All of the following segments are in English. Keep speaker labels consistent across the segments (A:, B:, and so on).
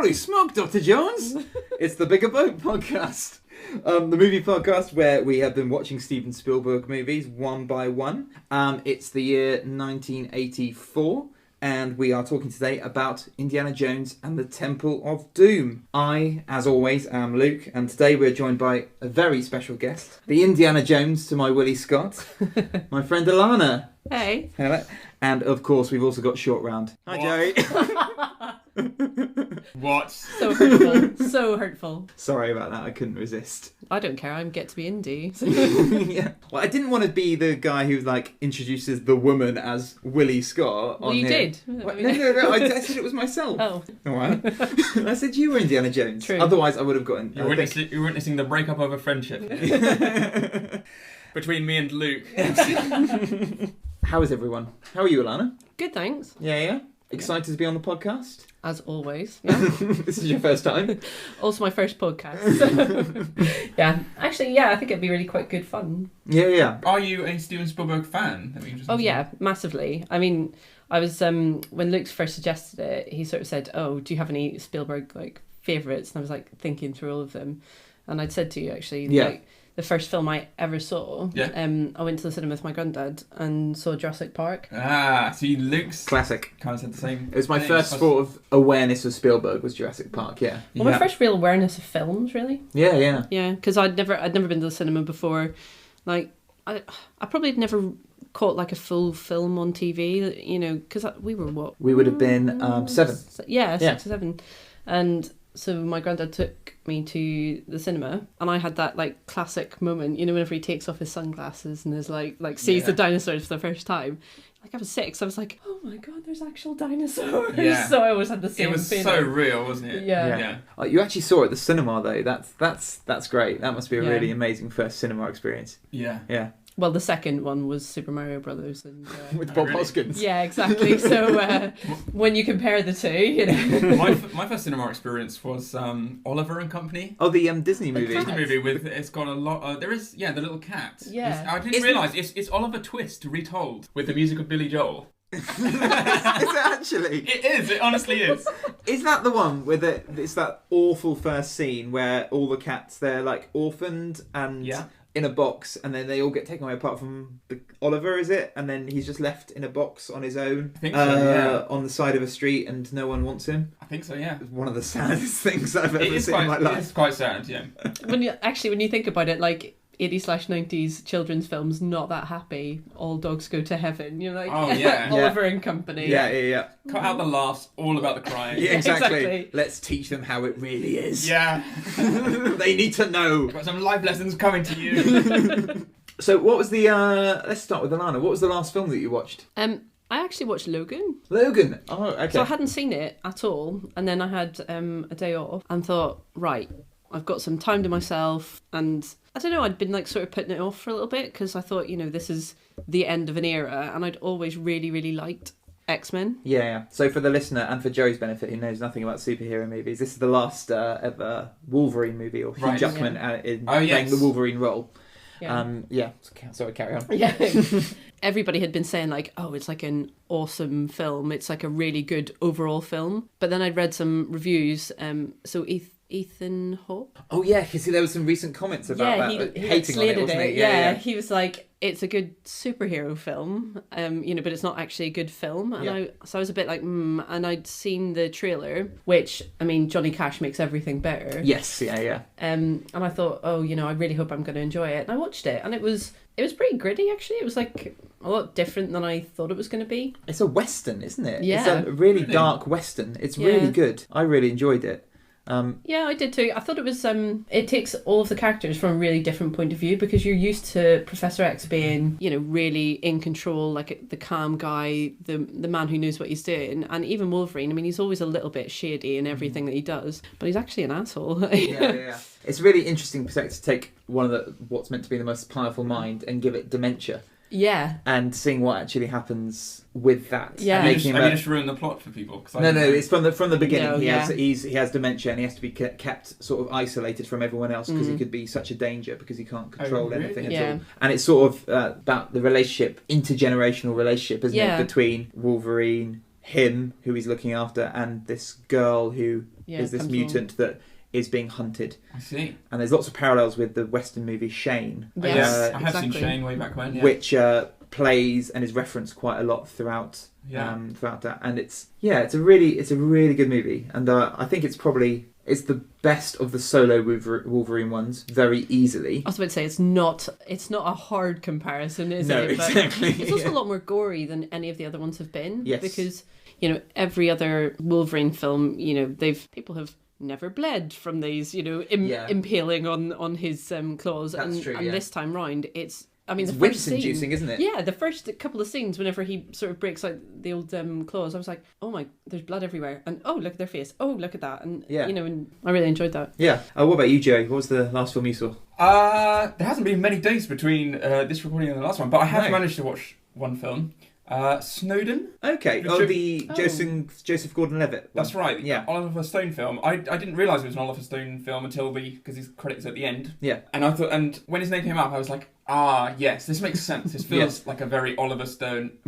A: Holy smoke, Dr. Jones! It's the Bigger Boat podcast. The movie podcast where we have been watching Steven Spielberg movies one by one. It's the year 1984, and we are talking today about Indiana Jones and the Temple of Doom. I, as always, am Luke, and today we're joined by a very special guest, the Indiana Jones to my Willie Scott, my friend Alana.
B: Hey.
A: Hello. And of course, we've also got Short Round. Hi, Joey.
C: What?
B: So hurtful. So hurtful.
A: Sorry about that. I couldn't resist.
B: I don't care. I get to be indie. So.
A: Yeah. Well, I didn't want to be the guy who introduces the woman as Willie Scott.
B: Well, you did.
A: What? No. I said it was myself.
B: Oh.
A: All right. I said you were Indiana Jones.
B: True.
A: Otherwise, I would have gotten.
C: You're witnessing the breakup of a friendship between me and Luke.
A: How is everyone? How are you, Alana?
B: Good, thanks.
A: Yeah. Excited to be on the podcast?
B: As always. Yeah.
A: This is your first time?
B: Also my first podcast. Yeah. Actually, yeah, I think it'd be really quite good fun.
A: Yeah.
C: Are you a Steven Spielberg fan?
B: Oh, yeah, massively. I mean, I was, when Luke first suggested it, he sort of said, oh, do you have any Spielberg, favourites? And I was, thinking through all of them. And I'd said to you, actually, the first film I ever saw, I went to the cinema with my granddad and saw Jurassic Park.
C: See, Luke's
A: classic.
C: Kind of said the same.
A: It was my first sort of awareness of Spielberg was Jurassic Park. Yeah.
B: Well, my first real awareness of films, really.
A: Yeah.
B: Yeah, because I'd never been to the cinema before. I probably had never caught a full film on TV. Because we were what?
A: We would have been 7.
B: Yeah, 6 or 7, and. So my granddad took me to the cinema, and I had that classic moment, whenever he takes off his sunglasses and is sees the dinosaurs for the first time. I was 6. I was like, oh my god, there's actual dinosaurs. Yeah. So I always had the same.
C: It was
B: feeling.
C: so real, wasn't it?
B: Yeah.
A: You actually saw it at the cinema though. That's great. That must be a really amazing first cinema experience.
C: Yeah.
B: Well, the second one was Super Mario Brothers and
A: with Bob Hoskins.
B: Yeah, exactly. So when you compare the two,
C: my first cinema experience was Oliver and Company.
A: Oh, the Disney movie.
C: Disney movie with it's got a lot. There is the little cat.
B: Yeah,
C: I didn't realise it's Oliver Twist retold with the music of Billy Joel.
A: Is it actually?
C: It is. It honestly is.
A: Is that the one with it's that awful first scene where all the cats they're orphaned and in a box, and then they all get taken away apart from Oliver, is it? And then he's just left in a box on his own,
C: I think so,
A: on the side of a street, and no one wants him.
C: I think so, yeah.
A: It's one of the saddest things I've ever seen in my life.
C: It's quite sad, yeah.
B: When you think about it, 80s/90s children's films, not that happy. All dogs go to heaven. Oliver and Company.
A: Yeah.
C: Cut out the laughs, all about the crying.
A: Yeah, exactly. Let's teach them how it really is.
C: Yeah.
A: They need to know.
C: We've got some life lessons coming to you.
A: So what was the, let's start with Alana. What was the last film that you watched?
B: I actually watched Logan.
A: Logan? Oh, okay.
B: So I hadn't seen it at all. And then I had a day off and thought, right, I've got some time to myself, and I don't know, I'd been sort of putting it off for a little bit because I thought, this is the end of an era, and I'd always really, really liked X-Men.
A: Yeah. So for the listener and for Joe's benefit, who knows nothing about superhero movies, this is the last ever Wolverine movie, or Hugh Jackman playing the Wolverine role. Yeah. Sorry, carry on.
B: Yeah. Everybody had been saying it's an awesome film. It's a really good overall film. But then I'd read some reviews. So Ethan Hawke.
A: Oh yeah, because there was some recent comments about that,
B: he
A: hating on it, wasn't he?
B: Yeah, he was like, it's a good superhero film, but it's not actually a good film. And I was a bit like, and I'd seen the trailer, which, Johnny Cash makes everything better.
A: Yes, yeah.
B: And I thought, I really hope I'm going to enjoy it. And I watched it, and it was pretty gritty, actually. It was a lot different than I thought it was going to be.
A: It's a western, isn't it?
B: Yeah.
A: It's a really dark western. It's really good. I really enjoyed it.
B: Yeah, I did too. I thought it was, it takes all of the characters from a really different point of view, because you're used to Professor X being, really in control, the calm guy, the man who knows what he's doing. And even Wolverine, he's always a little bit shady in everything that he does, but he's actually an asshole.
A: Yeah. It's a really interesting perspective to take what's meant to be the most powerful mind and give it dementia.
B: Yeah.
A: And seeing what actually happens with that.
B: Yeah.
C: Have you just ruined the plot for people?
A: No, it's from the beginning. No, he has dementia, and he has to be kept sort of isolated from everyone else, because he could be such a danger because he can't control anything at all. And it's sort of about the relationship, intergenerational relationship, isn't it, between Wolverine, him who he's looking after and this girl who is this
B: comes
A: mutant that is being hunted.
C: I see.
A: And there's lots of parallels with the Western movie Shane.
B: Yes,
C: I have seen
B: exactly.
C: Shane way back when. Yeah.
A: Which plays and is referenced quite a lot throughout that. And it's a really good movie. And I think it's the best of the solo Wolverine ones, very easily.
B: I was about to say it's not a hard comparison, is
A: No,
B: it? But
A: exactly.
B: it's also a lot more gory than any of the other ones have been.
A: Yes.
B: Because, every other Wolverine film, people have never bled from these, impaling on his claws.
A: That's true,
B: and this time round, it's
A: It's
B: the first
A: wince-inducing,
B: scene,
A: isn't it?
B: Yeah, the first couple of scenes, whenever he sort of breaks out the old claws, I was like, oh my, there's blood everywhere. And oh, look at their face. Oh, look at that. And, and I really enjoyed that.
A: Yeah. What about you, Joey? What was the last film you saw?
C: There hasn't been many days between this recording and the last one, but I have managed to watch one film. Snowden.
A: Okay. Joseph Gordon-Levitt one.
C: That's right.
A: Yeah.
C: Oliver Stone film. I didn't realise it was an Oliver Stone film until because his credits at the end.
A: Yeah.
C: And I thought, and when his name came up, I was like, yes, this makes sense. This feels like a very Oliver Stone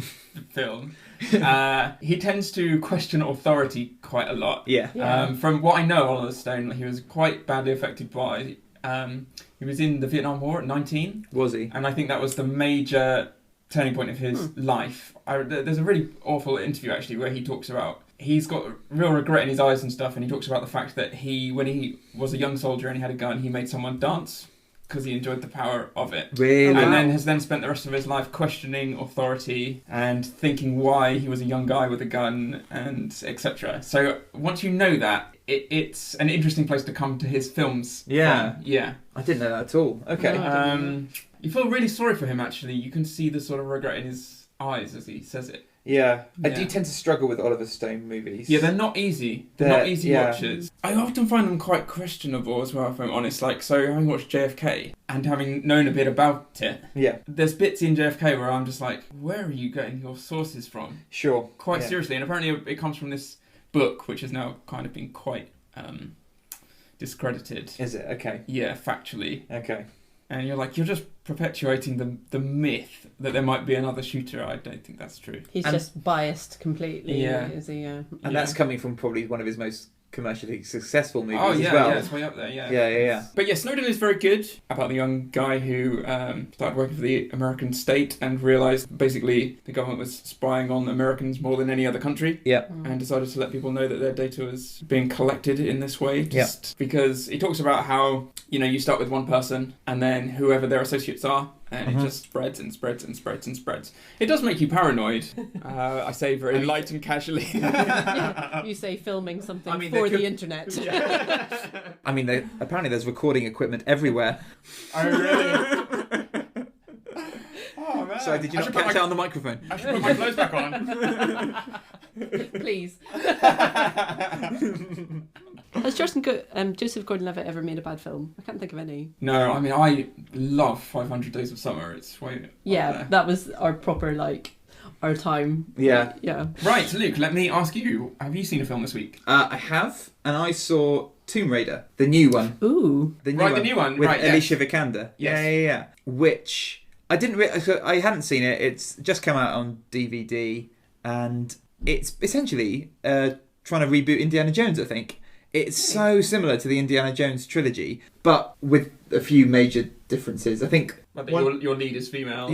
C: film. He tends to question authority quite a lot.
A: Yeah.
C: From what I know, Oliver Stone, he was quite badly affected by. He was in the Vietnam War at 19.
A: Was he?
C: And I think that was the major turning point of his life. There's a really awful interview actually where he talks about he's got real regret in his eyes and stuff, and he talks about the fact that when he was a young soldier and he had a gun, he made someone dance because he enjoyed the power of it.
A: Really?
C: And then has spent the rest of his life questioning authority and thinking why he was a young guy with a gun and etc. So once you know that, it's an interesting place to come to his films.
A: Yeah.
C: From. Yeah.
A: I didn't know that at all. Okay.
B: No.
C: You feel really sorry for him, actually. You can see the sort of regret in his eyes as he says it.
A: Yeah. I
C: Yeah.
A: do tend to struggle with Oliver Stone movies.
C: Yeah, they're not easy. They're not easy watches. I often find them quite questionable as well, if I'm honest. Like, so having watched JFK and having known a bit about it, there's bits in JFK where I'm just like, where are you getting your sources from?
A: Sure.
C: Quite seriously. And apparently it comes from this book, which has now kind of been quite discredited.
A: Is it? Okay.
C: Yeah, factually.
A: Okay.
C: And you're like, you're just perpetuating the myth that there might be another shooter. I don't think that's true.
B: He's just biased completely.
C: Yeah.
B: Is he?
A: And that's coming from probably one of his most commercially successful movies
C: as
A: well.
C: Yeah, it's way up there, yeah.
A: Yeah.
C: But yeah, Snowden is very good, about the young guy who started working for the American state and realised basically the government was spying on Americans more than any other country.
A: Yeah.
C: And decided to let people know that their data was being collected in this way. Just because he talks about how, you start with one person and then whoever their associates are, and it just spreads and spreads and spreads and spreads. It does make you paranoid. I say very light and casually.
B: You say filming something for the internet.
A: I mean, apparently there's recording equipment everywhere.
C: Oh, really? Oh, man.
A: So did you not catch that on the microphone?
C: I should put my clothes back on.
B: Please. Has Joseph Gordon-Levitt ever made a bad film? I can't think of any.
C: No, I mean, I love 500 Days of Summer. It's way up there.
B: That was our proper, our time.
A: Yeah.
B: Yeah.
C: Right, Luke, let me ask you, have you seen a film this week?
A: I have, and I saw Tomb Raider, the new one.
B: Ooh.
C: The new one,
A: with
C: right,
A: Alicia Vikander.
C: Yes.
A: Yeah. Which I didn't. I hadn't seen it. It's just come out on DVD, and it's essentially trying to reboot Indiana Jones. I think it's so similar to the Indiana Jones trilogy, but with a few major differences. I think
C: your lead is female.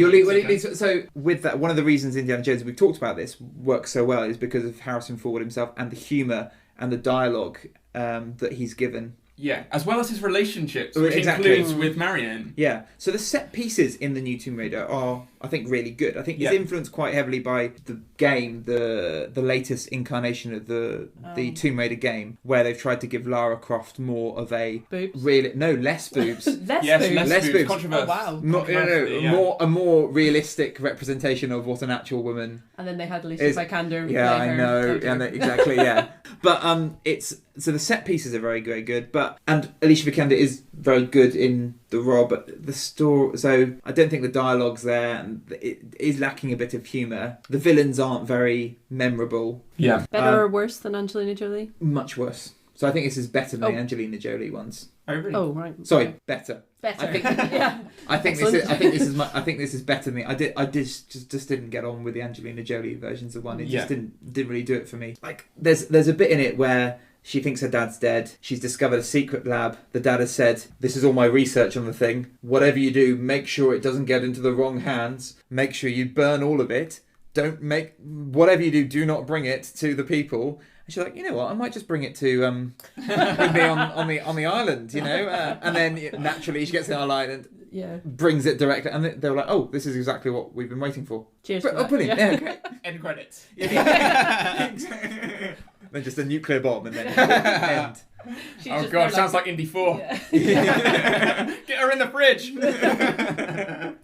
A: So with that, one of the reasons Indiana Jones, we've talked about this, works so well is because of Harrison Ford himself and the humour and the dialogue that he's given.
C: Yeah, as well as his relationships, which includes with Marianne.
A: Yeah, so the set pieces in the new Tomb Raider are, I think, really good. I think it's influenced quite heavily by the game, the latest incarnation of the Tomb Raider game, where they've tried to give Lara Croft more of a
B: boobs.
A: Less boobs.
C: less boobs. Controversy.
B: Oh, wow.
A: A more realistic representation of what an actual woman.
B: And then they had Alicia Vikander.
A: Yeah, I know, exactly. Yeah, but so the set pieces are very, very good. And Alicia Vikander is very good in the role, but the story. So I don't think the dialogue's there, and it is lacking a bit of humour. The villains aren't very memorable.
C: Yeah,
B: better or worse than Angelina Jolie?
A: Much worse. So I think this is better than the
B: Oh.
A: Angelina Jolie ones.
C: Oh, really?
B: Oh, right.
A: Sorry, better.
B: Better.
A: I think-
B: yeah.
A: I think
B: Excellent.
A: this is better than the. I just didn't get on with the Angelina Jolie versions of one. It just didn't really do it for me. Like there's a bit in it where she thinks her dad's dead. She's discovered a secret lab. The dad has said, "This is all my research on the thing. Whatever you do, make sure it doesn't get into the wrong hands. Make sure you burn all of it. Don't make whatever you do not bring it to the people." And she's like, "You know what? I might just bring it to with me on the island, you know." And then naturally she gets to the island,
B: Yeah.
A: brings it directly, and they were like, "Oh, this is exactly what we've been waiting for."
B: Cheers.
A: Oh,
B: for that.
A: brilliant! Yeah, great.
C: End credits.
A: Then just a nuclear bomb, and then end.
B: She's
C: Oh
B: just
C: god,
B: there
C: sounds like Indy 4.
B: Yeah.
C: Get her in the fridge.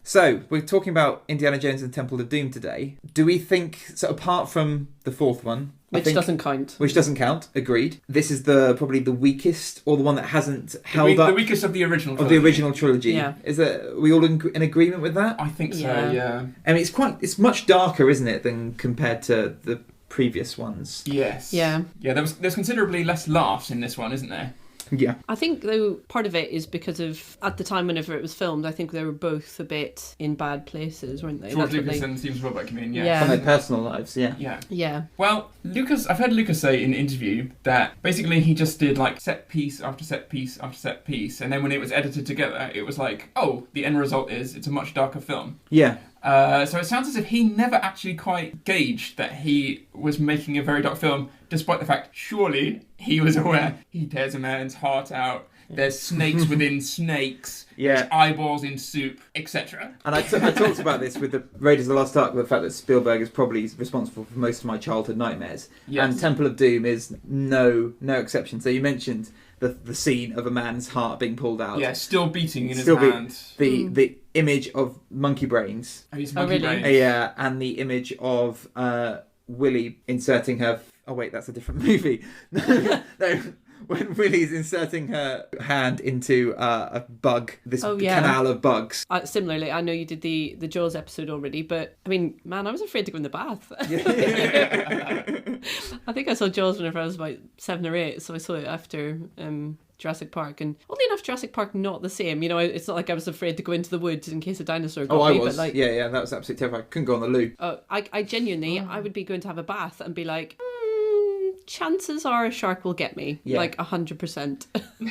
A: So we're talking about Indiana Jones and the Temple of Doom today. Do we think so? Apart from the fourth one,
B: Which doesn't count.
A: Which doesn't count. Agreed. This is probably the weakest, or the one that hasn't held
C: The
A: up
C: weakest of the original
A: of
C: trilogy.
A: the original trilogy.
B: Yeah.
A: Is that are we all in agreement with that?
C: I think so,
B: Yeah.
C: yeah.
A: I mean, it's much darker, isn't it, than compared to the previous ones?
C: Yes.
B: Yeah.
C: Yeah, there's considerably less laughs in this one, isn't there?
A: Yeah.
B: I think, though, part of it is because of, at the time whenever it was filmed, I think they were both a bit in bad places, weren't they?
C: George
B: That's what
C: Lucas
B: they-
C: and Steven Spielberg, I mean, yeah.
B: Yeah.
A: From their personal lives, yeah.
C: Yeah.
B: Yeah.
C: Well, I've heard Lucas say in an interview that basically he just did like set piece after set piece after set piece, and then when it was edited together, it was like, oh, the end result is it's a much darker film.
A: Yeah.
C: So it sounds as if he never actually quite gauged that he was making a very dark film, despite the fact, surely, he was aware he tears a man's heart out, there's snakes within snakes,
A: Yeah.
C: there's eyeballs in soup, etc.
A: And I talked about this with the Raiders of the Lost Ark, the fact that Spielberg is probably responsible for most of my childhood nightmares.
C: Yes.
A: And Temple of Doom is no exception. So you mentioned the scene of a man's heart being pulled out.
C: Yeah, still beating in
A: Still
C: his hand.
A: The image of monkey brains.
C: Oh, he's
B: Oh,
C: monkey
B: really?
C: brains.
A: Yeah, and the image of Willie inserting her... Oh, wait, that's a different movie. No, when Willie's inserting her hand into a bug, this
B: Oh, yeah.
A: canal of bugs.
B: Similarly, I know you did the Jaws episode already, but I mean, man, I was afraid to go in the bath. I think I saw Jaws whenever I was about 7 or 8, so I saw it after Jurassic Park. And oddly enough, Jurassic Park not the same. You know, it's not like I was afraid to go into the woods in case a dinosaur got
A: Oh, I
B: me.
A: was.
B: But like,
A: Yeah, that was absolutely terrifying. Couldn't go on the loo.
B: I genuinely, I would be going to have a bath and be like, chances are a shark will get me.
A: Yeah.
B: Like 100%.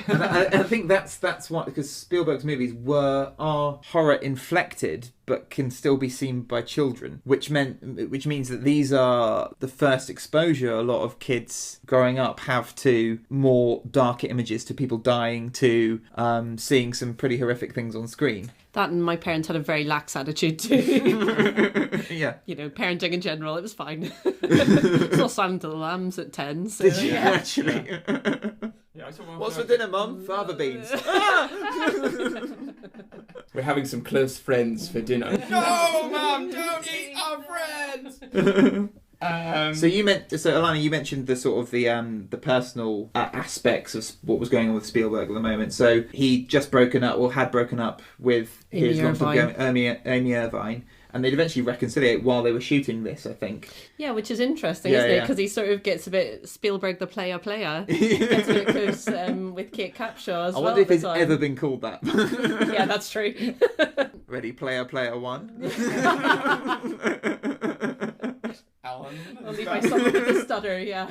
A: And I think that's what, because Spielberg's movies are horror inflected, but can still be seen by children, which means that these are the first exposure a lot of kids growing up have to more darker images, to people dying, to seeing some pretty horrific things on screen.
B: That and my parents had a very lax attitude too.
A: Yeah.
B: You know, parenting in general, it was fine. Saw Silence of the Lambs at 10. So,
A: Did you
B: yeah.
A: actually?
C: Yeah, I saw one
A: What's
C: for-
A: for dinner, Mum? Fava beans.
C: We're having some close friends for dinner. No, Mum, don't eat our friends.
A: So Alana, you mentioned the sort of the personal aspects of what was going on with Spielberg at the moment. So he just had broken up with his long-term Amy Irvine, and they'd eventually reconciliate while they were shooting this, I think.
B: Yeah, which is interesting,
A: Yeah,
B: isn't it?
A: yeah.
B: Because he sort of gets a bit Spielberg the player. Gets a bit close with Kate Capshaw as
A: I
B: well.
A: wonder if
B: at
A: it's
B: the time.
A: ever been called that.
B: Yeah, that's true.
A: Ready, player one.
C: Alan.
B: Only by someone with a stutter, yeah.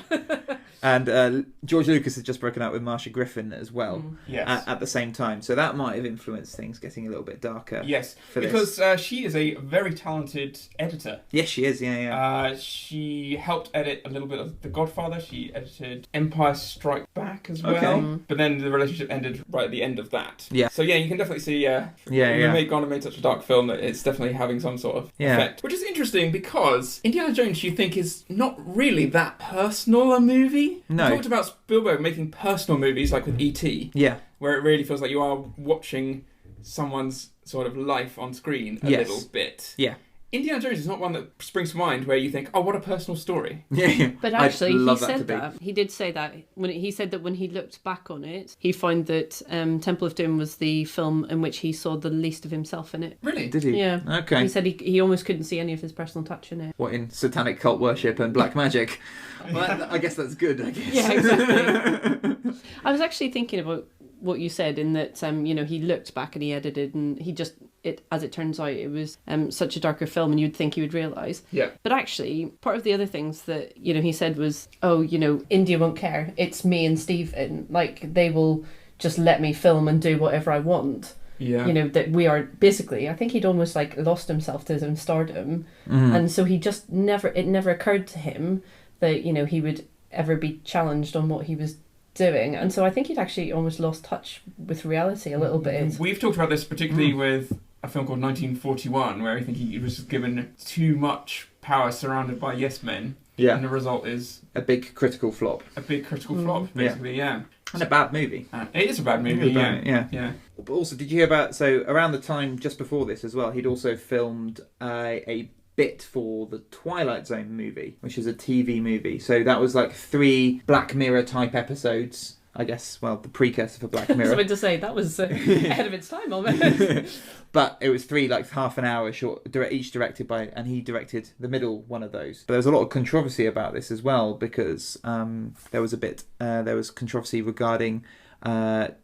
A: And George Lucas had just broken up with Marsha Griffin as well.
C: Yes.
A: At the same time, so that might have influenced things getting a little bit darker.
C: Yes,
A: for this.
C: because she is a very talented editor.
A: Yes, she is. Yeah.
C: She helped edit a little bit of The Godfather. She edited Empire Strike Back as well.
A: Okay.
C: But then the relationship ended right at the end of that.
A: Yeah.
C: So yeah, you can definitely see. Garner made such a dark film that it's definitely having some sort of effect. Which is interesting because Indiana Jones, you think, is not really that personal a movie.
A: No.
C: We talked about Spielberg making personal movies like with E.T.
A: Yeah.
C: Where it really feels like you are watching someone's sort of life on screen a little bit.
A: Yeah.
C: Indiana Jones is not one that springs to mind where you think, oh, what a personal story.
A: Yeah.
B: But actually, he said
A: be.
B: that. He did say that. He said that when he looked back on it, he found that Temple of Doom was the film in which he saw the least of himself in it.
C: Really?
A: Did he?
B: Yeah.
A: Okay.
B: He said he almost couldn't see any of his personal touch in it.
A: What, in satanic cult worship and black magic? Well, I guess that's good, I guess.
B: Yeah, exactly. I was actually thinking about what you said in that, he looked back and he edited and he just, as it turns out, it was such a darker film and you'd think he would realise.
C: Yeah.
B: But actually, part of the other things that, he said was, India won't care. It's me and Stephen. Like, they will just let me film and do whatever I want.
C: Yeah.
B: That we are basically, I think he'd almost like lost himself to his own stardom. And so he just it never occurred to him that, he would ever be challenged on what he was doing. And so I think he'd actually almost lost touch with reality a little bit.
C: We've talked about this particularly with a film called 1941, where I think he was given too much power surrounded by yes men.
A: Yeah.
C: And the result is
A: a big critical flop.
C: A big critical flop, basically, yeah.
A: And a bad movie.
C: It is a bad movie, yeah.
A: But also, did you hear about, so around the time just before this as well, he'd also filmed a bit for the Twilight Zone movie, which is a TV movie. So that was like 3 Black Mirror type episodes. I guess, well, the precursor for Black Mirror.
B: Something to say, that was ahead of its time almost.
A: But it was 3 like half an hour short, each directed by, and he directed the middle one of those. But there was a lot of controversy about this as well, because there was controversy regarding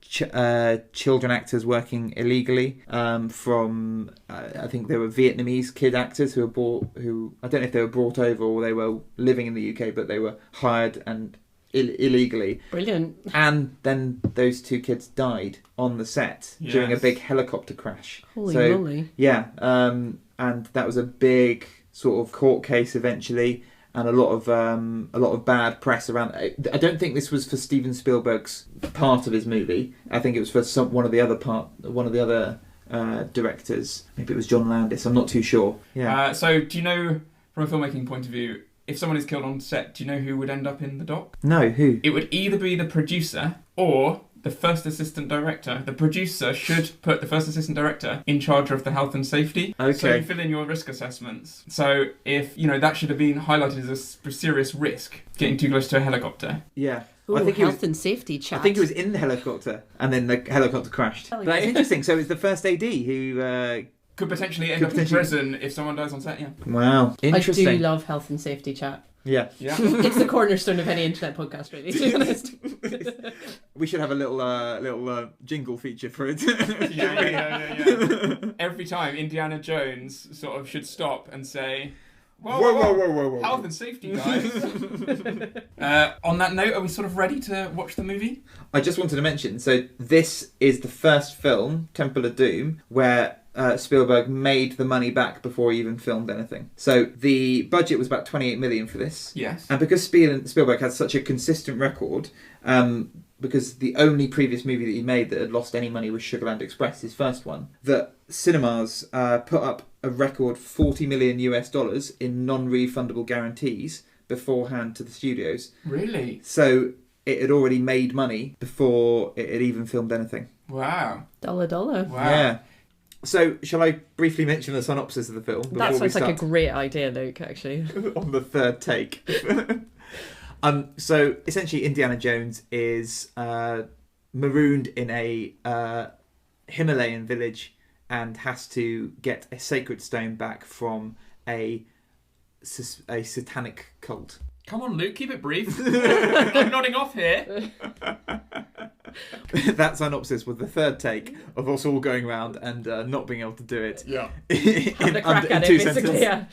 A: children actors working illegally from I think there were Vietnamese kid actors who I don't know if they were brought over or they were living in the UK, but they were hired and illegally.
B: Brilliant.
A: And then those 2 kids died on the set during a big helicopter crash.
B: Holy moly.
A: Yeah, and that was a big sort of court case eventually, and a lot of bad press around. I don't think this was for Steven Spielberg's part of his movie. I think it was for one of the other directors. Maybe it was John Landis. I'm not too sure. Yeah.
C: So do you know, from a filmmaking point of view, if someone is killed on set, do you know who would end up in the dock?
A: No, who?
C: It would either be the producer or the first assistant director. The producer should put the first assistant director in charge of the health and safety.
A: Okay.
C: So you fill in your risk assessments. So if, that should have been highlighted as a serious risk, getting too close to a helicopter.
A: Yeah.
B: Ooh, I think health and safety chat.
A: I think it was in the helicopter and then the helicopter crashed. But that's interesting. So it's the first AD who...
C: could potentially end up in prison if someone dies on set, yeah.
A: Wow. Interesting.
B: I do love health and safety chat.
A: Yeah.
B: It's the cornerstone of any internet podcast, really, to be honest.
A: We should have a little jingle feature for it.
C: Yeah. Every time Indiana Jones sort of should stop and say,
A: Whoa.
C: Health and safety, guys. On that note, are we sort of ready to watch the movie?
A: I just wanted to mention, so this is the first film, Temple of Doom, where Spielberg made the money back before he even filmed anything. So the budget was about 28 million for this.
C: Yes.
A: And because Spielberg had such a consistent record, because the only previous movie that he made that had lost any money was Sugarland Express, his first one, that cinemas put up a record $40 million in non-refundable guarantees beforehand to the studios.
C: Really?
A: So it had already made money before it had even filmed anything.
C: Wow.
B: Dollar.
C: Wow.
A: Yeah. So, shall I briefly mention the synopsis of the film?
B: That sounds like a great idea, Luke, actually.
A: On the third take. So, essentially, Indiana Jones is marooned in a Himalayan village and has to get a sacred stone back from a satanic cult.
C: Come on, Luke, keep it brief. I'm nodding off here.
A: That synopsis was the third take of us all going around and not being able to do it.
C: Yeah.
B: Having a crack at it, basically, yeah.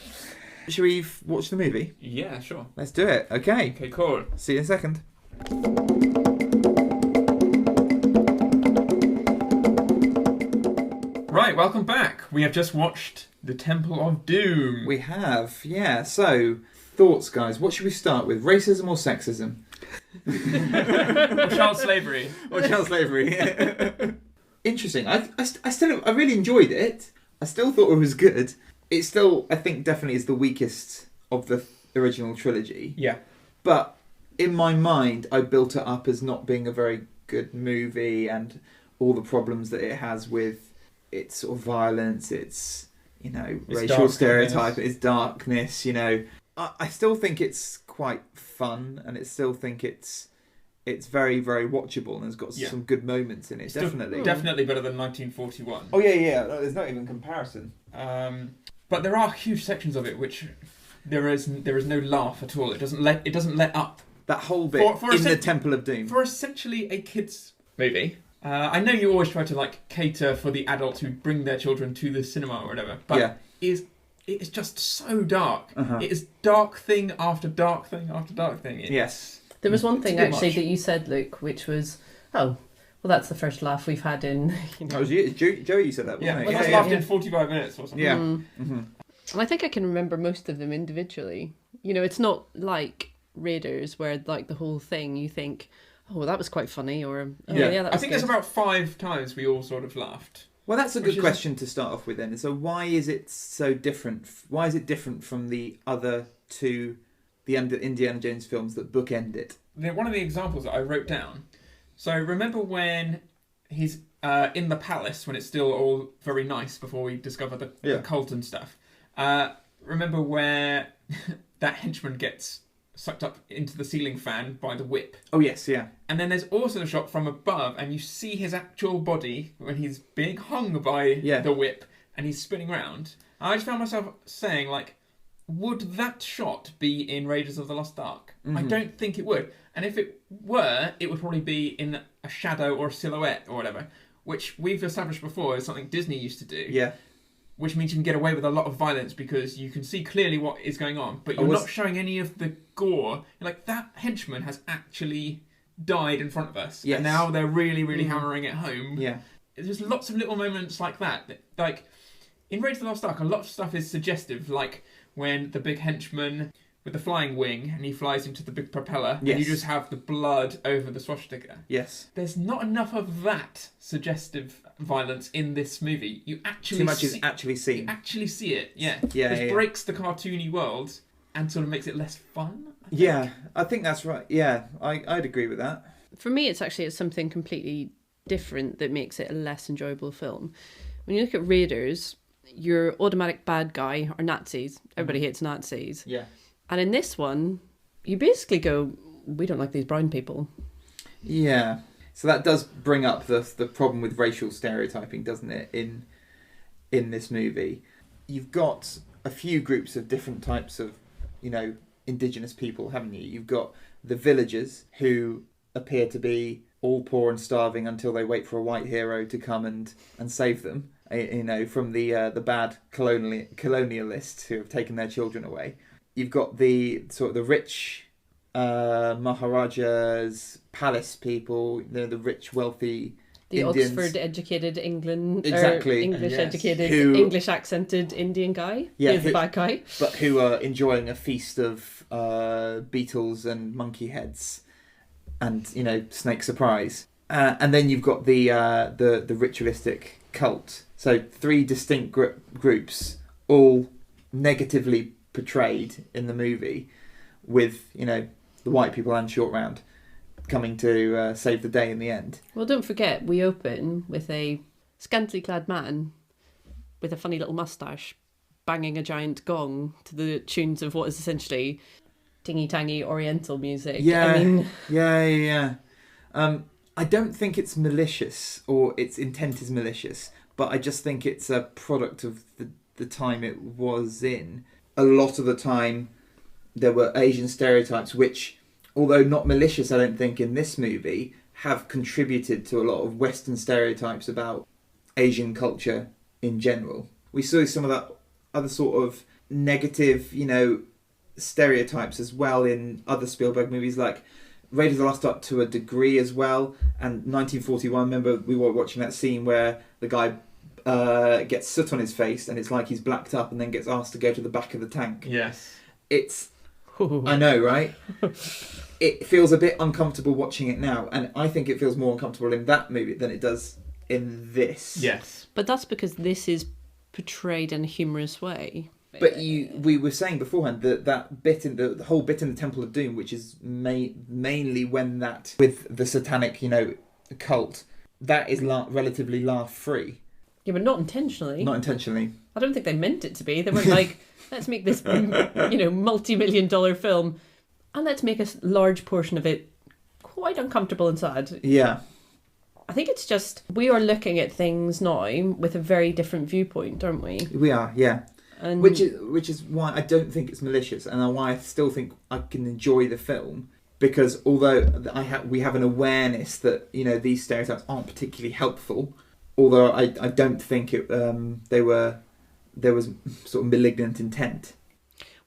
A: Shall we watch the movie?
C: Yeah, sure.
A: Let's do it. Okay.
C: Okay, cool.
A: See you in a second.
C: Right, welcome back. We have just watched The Temple of Doom.
A: We have, yeah. So, thoughts, guys. What should we start with? Racism or sexism?
C: Or child slavery.
A: Interesting. I really enjoyed it. I still thought it was good. It still, I think, definitely is the weakest of the original trilogy.
C: Yeah.
A: But in my mind, I built it up as not being a very good movie and all the problems that it has with its sort of violence, its racial stereotype, its darkness. I still think it's quite fun, and I still think it's very, very watchable, and has got some good moments in it.
C: Still, definitely better than 1941.
A: Oh yeah. No, there's not even comparison.
C: But there are huge sections of it which there is no laugh at all. It doesn't let up
A: That whole bit
C: For
A: in the Temple of Doom.
C: For essentially a kids' movie, I know you always try to like cater for the adults who bring their children to the cinema or whatever, but it is just so dark. It is dark thing after dark thing after dark thing.
A: Yes.
B: There was one thing actually
C: much.
B: that you said, Luke, which was, well, that's the first laugh we've had in.
A: That was you, Joey. You said that, wasn't it?
C: Well, that's laughed in 45 minutes or something.
A: Yeah.
B: And I think I can remember most of them individually. You know, it's not like Raiders where like the whole thing you think, oh, well, that was quite funny, or oh, yeah, that was
C: I think
B: good.
C: there's about 5 times we all sort of laughed.
A: Well, that's a good question to start off with then. So why is it so different? Why is it different from the other 2, the Indiana Jones films that bookend it?
C: One of the examples that I wrote down. So remember when he's in the palace, when it's still all very nice before we discover the cult and stuff. Remember where that henchman gets sucked up into the ceiling fan by the whip.
A: Oh, yes, yeah.
C: And then there's also a shot from above, and you see his actual body when he's being hung by the whip, and he's spinning around. I just found myself saying, like, would that shot be in Raiders of the Lost Ark? I don't think it would. And if it were, it would probably be in a shadow or a silhouette or whatever, which we've established before is something Disney used to do.
A: Yeah.
C: Which means you can get away with a lot of violence because you can see clearly what is going on, but you're not showing any of the gore. You're like, that henchman has actually died in front of us.
A: Yes.
C: And now they're really, really hammering it home.
A: Yeah.
C: There's lots of little moments like that. Like, in Raiders of the Lost Ark, a lot of stuff is suggestive, like when the big henchman with the flying wing and he flies into the big propeller and you just have the blood over the swastika.
A: Yes.
C: There's not enough of that suggestive violence in this movie. You actually
A: Too much is actually seen.
C: You actually see it, yeah.
A: Yeah,
C: Which breaks the cartoony world and sort of makes it less fun.
A: I think that's right. Yeah, I'd agree with that.
B: For me, it's something completely different that makes it a less enjoyable film. When you look at Raiders, your automatic bad guy are Nazis. Everybody hates Nazis.
A: Yeah.
B: And in this one, you basically go, we don't like these brown people.
A: Yeah. So that does bring up the problem with racial stereotyping, doesn't it, in this movie? You've got a few groups of different types of, indigenous people, haven't you? You've got the villagers who appear to be all poor and starving until they wait for a white hero to come and save them, from the bad colonialists who have taken their children away. You've got the sort of the rich Maharaja's palace people, the rich, wealthy
B: the
A: Indians.
B: Oxford-educated England,
A: exactly,
B: English-educated, English-accented Indian guy, the bad guy,
A: but who are enjoying a feast of beetles and monkey heads, and snake surprise. And then you've got the ritualistic cult. So 3 distinct groups, all negatively portrayed in the movie, with the white people and Short Round coming to save the day in the end.
B: Well, don't forget, we open with a scantily clad man with a funny little moustache banging a giant gong to the tunes of what is essentially tingy-tangy oriental music.
A: Yeah, yeah. I don't think it's malicious or its intent is malicious, but I just think it's a product of the time it was in. A lot of the time there were Asian stereotypes which, although not malicious I don't think in this movie, have contributed to a lot of Western stereotypes about Asian culture in general. We saw some of that other sort of negative, stereotypes as well in other Spielberg movies, like Raiders of the Lost Ark to a degree as well, and 1941, remember we were watching that scene where the guy gets soot on his face and it's like he's blacked up and then gets asked to go to the back of the tank.
C: Yes.
A: I know, right? It feels a bit uncomfortable watching it now, and I think it feels more uncomfortable in that movie than it does in this.
C: Yes.
B: But that's because this is portrayed in a humorous way.
A: But we were saying beforehand that bit in the whole bit in the Temple of Doom, which is mainly when that with the satanic, cult, that is relatively laugh-free.
B: Yeah, but not intentionally.
A: Not intentionally.
B: I don't think they meant it to be. They weren't like, let's make this, multi-million-dollar film, and let's make a large portion of it quite uncomfortable and sad.
A: Yeah.
B: I think it's just we are looking at things now with a very different viewpoint, aren't we?
A: We are, yeah.
B: And
A: which is why I don't think it's malicious, and why I still think I can enjoy the film, because although we have an awareness that these stereotypes aren't particularly helpful, although I don't think there was sort of malignant intent.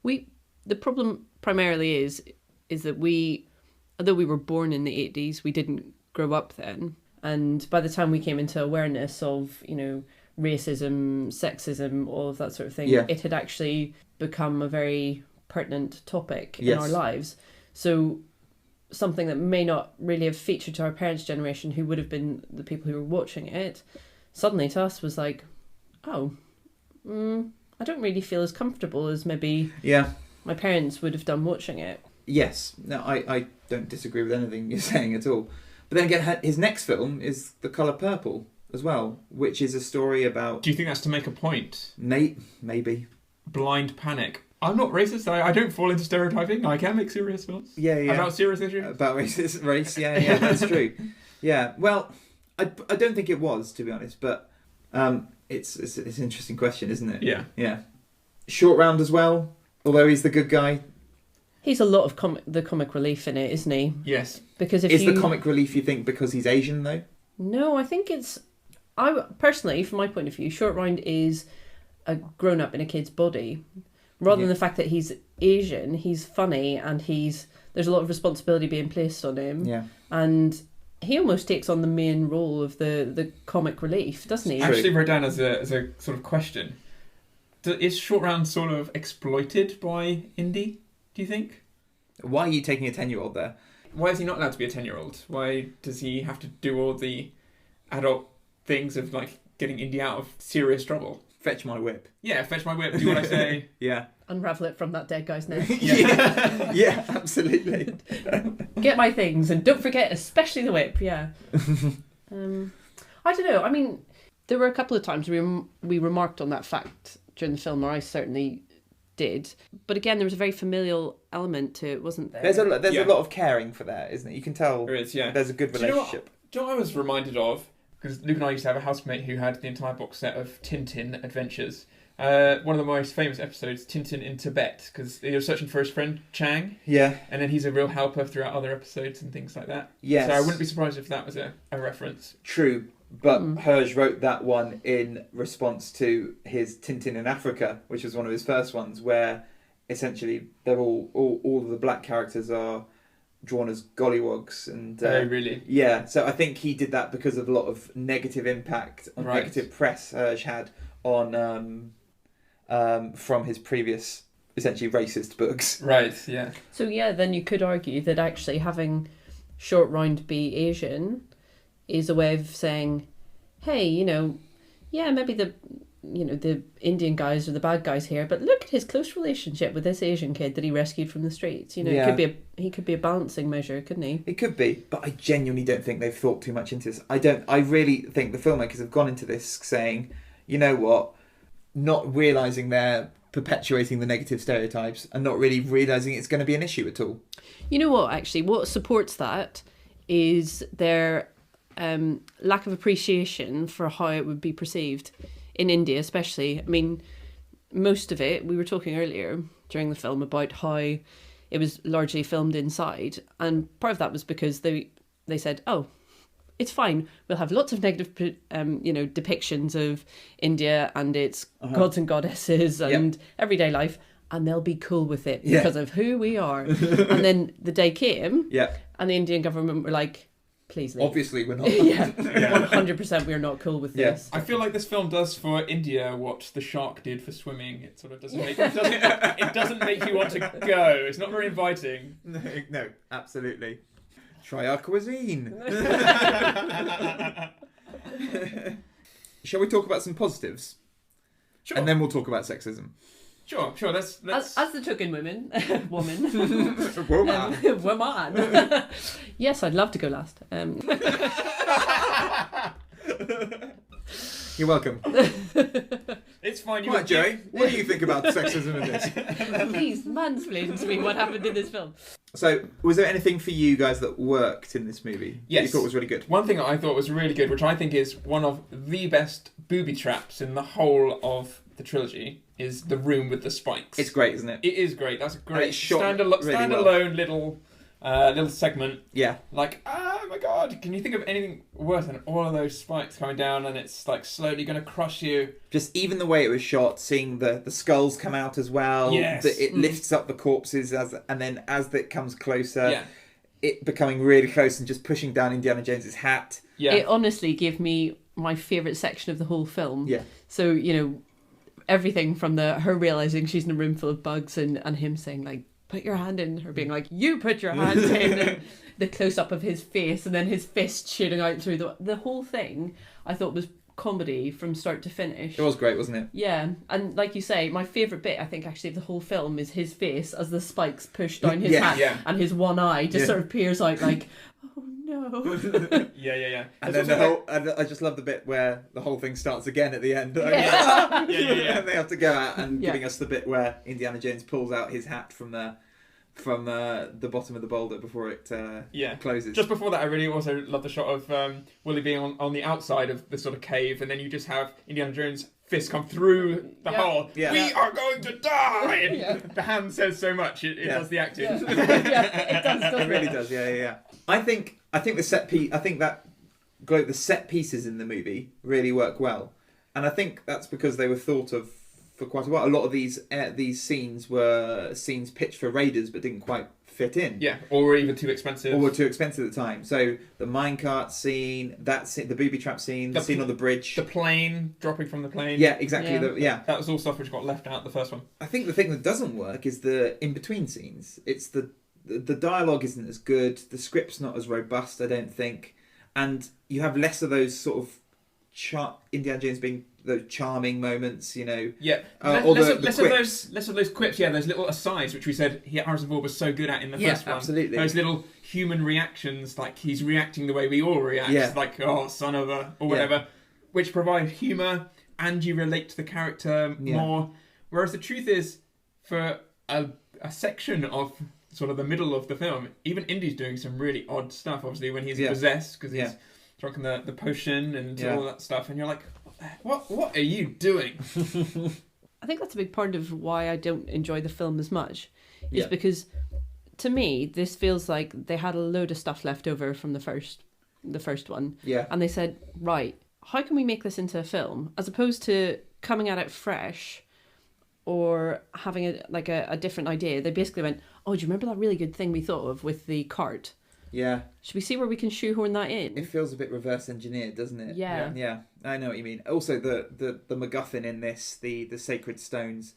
B: The problem primarily is that although we were born in the 80s, we didn't grow up then, and by the time we came into awareness of racism, sexism, all of that sort of thing, it had actually become a very pertinent topic in our lives. So something that may not really have featured to our parents' generation, who would have been the people who were watching it, suddenly to us was like, I don't really feel as comfortable as maybe my parents would have done watching it.
A: Yes. No, I don't disagree with anything you're saying at all. But then again, his next film is The Colour Purple as well, which is a story about...
C: Do you think that's to make a point?
A: Maybe.
C: Blind panic. I'm not racist. I don't fall into stereotyping. I can make serious films.
A: Yeah.
C: About serious issues.
A: About race. Yeah, that's true. Yeah. Well, I don't think it was, to be honest, but it's an interesting question, isn't it?
C: Yeah.
A: Short Round as well, although he's the good guy.
B: He's a lot of the comic relief in it, isn't he?
C: Yes.
B: Because
A: the comic relief, you think, because he's Asian, though?
B: No, I think it's... personally, from my point of view, Short Round is a grown-up in a kid's body. Rather than the fact that he's Asian, he's funny, and there's a lot of responsibility being placed on him.
A: Yeah.
B: And he almost takes on the main role of the comic relief, doesn't he?
C: I actually wrote down as a sort of question. Is Short Round sort of exploited by Indy, do you think?
A: Why are you taking a 10-year-old there?
C: Why is he not allowed to be a 10-year-old? Why does he have to do all the adult things of like getting Indy out of serious trouble?
A: Fetch my whip.
C: Yeah, fetch my whip, do what I say.
A: Yeah.
B: Unravel it from that dead guy's neck.
A: Yeah, absolutely.
B: Get my things, and don't forget, especially the whip, yeah. I don't know, I mean, there were a couple of times we remarked on that fact during the film, or I certainly did. But again, there was a very familial element to it, wasn't there?
A: There's a lot of caring for that, isn't it? You can tell
C: there is, yeah.
A: There's a good relationship.
C: Do you know what I was reminded of? Because Luke and I used to have a housemate who had the entire box set of Tintin adventures. One of the most famous episodes, Tintin in Tibet, because he was searching for his friend Chang.
A: Yeah.
C: And then he's a real helper throughout other episodes and things like that.
A: Yes.
C: So I wouldn't be surprised if that was a reference.
A: True. But Herge wrote that one in response to his Tintin in Africa, which was one of his first ones, where essentially they're all of the black characters are drawn as gollywogs, and
C: really?
A: Yeah, so I think he did that because of a lot of negative impact and negative press Herge had on from his previous essentially racist books.
C: Right, yeah.
B: So yeah, then you could argue that actually having Short Round be Asian is a way of saying, hey, maybe the Indian guys are the bad guys here, but look at his close relationship with this Asian kid that he rescued from the streets. He could be a balancing measure, couldn't he?
A: It could be, but I genuinely don't think they've thought too much into this. I really think the filmmakers have gone into this saying, you know what, not realising they're perpetuating the negative stereotypes and not really realising it's going to be an issue at all.
B: You know what, actually, what supports that is their lack of appreciation for how it would be perceived in India, especially. I mean, most of it, we were talking earlier during the film about how it was largely filmed inside, and part of that was because they said, oh, it's fine, we'll have lots of negative depictions of India and its gods and goddesses and everyday life, and they'll be cool with it because of who we are. And then the day came, and the Indian government were like, please leave.
A: Obviously we're not.
B: 100% we're not cool with this.
C: I feel like this film does for India what The Shark did for swimming. It sort of doesn't make it doesn't make you want to go. It's not very inviting.
A: No, absolutely. Try our cuisine. Shall we talk about some positives?
C: Sure.
A: And then we'll talk about sexism.
C: Sure. Let's...
B: As the token woman.
A: Woman.
B: Woman. Yes, I'd love to go last.
A: You're welcome.
C: It's fine.
A: Right, Joey, what do you think about sexism in this?
B: Please, mansplain to me what happened in this film.
A: So, was there anything for you guys that worked in this movie?
C: Yes.
A: You thought was really good?
C: One thing that I thought was really good, which I think is one of the best booby traps in the whole of the trilogy, is the room with the spikes.
A: It's great, isn't it?
C: It is great. That's a great
A: it's shot
C: standalone
A: really well.
C: little little segment.
A: Yeah.
C: Like, oh my god, can you think of anything worse than all of those spikes coming down and it's like slowly going to crush you?
A: Just even the way it was shot, seeing the skulls come out as well.
C: Yes.
A: It lifts up the corpses and then as it comes closer,
C: Yeah.
A: it becoming really close and just pushing down Indiana Jones's hat.
C: Yeah.
B: It honestly gave me my favourite section of the whole film.
A: Yeah.
B: So, everything from her realising she's in a room full of bugs and him saying, like, put your hand in, her being like, you put your hand in, and the close-up of his face and then his fist shooting out through the whole thing, I thought was comedy from start to finish.
A: It was great, wasn't it?
B: Yeah, and like you say, my favourite bit, I think, actually, of the whole film is his face as the spikes push down his hat, and his one eye just sort of peers out like, oh no.
C: Yeah.
A: And then and I just love the bit where the whole thing starts again at the end.
C: Yeah.
A: And they have to go out and giving us the bit where Indiana Jones pulls out his hat from the bottom of the boulder before it closes.
C: Just before that, I really also love the shot of Willie being on the outside of the sort of cave, and then you just have Indiana Jones' fist come through the hole.
A: Yeah.
C: We are going to die! And the hand says so much, it does the acting.
B: Yeah, it does, doesn't
A: It really does, yeah. I think the set piece. I think that the set pieces in the movie really work well, and I think that's because they were thought of for quite a while. A lot of these scenes were scenes pitched for Raiders, but didn't quite fit in.
C: Yeah, or were even too expensive.
A: Or were too expensive at the time. So the minecart scene, the booby trap scene, the scene on the bridge,
C: the plane dropping from the plane.
A: Yeah, exactly.
C: That was all stuff which got left out the first one.
A: I think the thing that doesn't work is the in between scenes. It's the dialogue isn't as good. The script's not as robust, I don't think, and you have less of those sort of Indiana Jones being those charming moments,
C: Yeah, less of those quips. Yeah, those little asides which we said Harrison Ford was so good at in the first one.
A: Absolutely.
C: Those little human reactions, like he's reacting the way we all react, like son of a or whatever, which provide humour and you relate to the character more. Whereas the truth is, for a section of sort of the middle of the film, even Indy's doing some really odd stuff. Obviously, when he's possessed because he's drunk the potion and all that stuff, and you're like, what are you doing?
B: I think that's a big part of why I don't enjoy the film as much, is because to me this feels like they had a load of stuff left over from the first one, and they said, right, how can we make this into a film, as opposed to coming at it fresh or having a different idea. They basically went, oh, do you remember that really good thing we thought of with the cart?
A: Yeah.
B: Should we see where we can shoehorn that in?
A: It feels a bit reverse engineered, doesn't it?
B: Yeah.
A: Yeah. I know what you mean. Also, the MacGuffin in this, the sacred stones,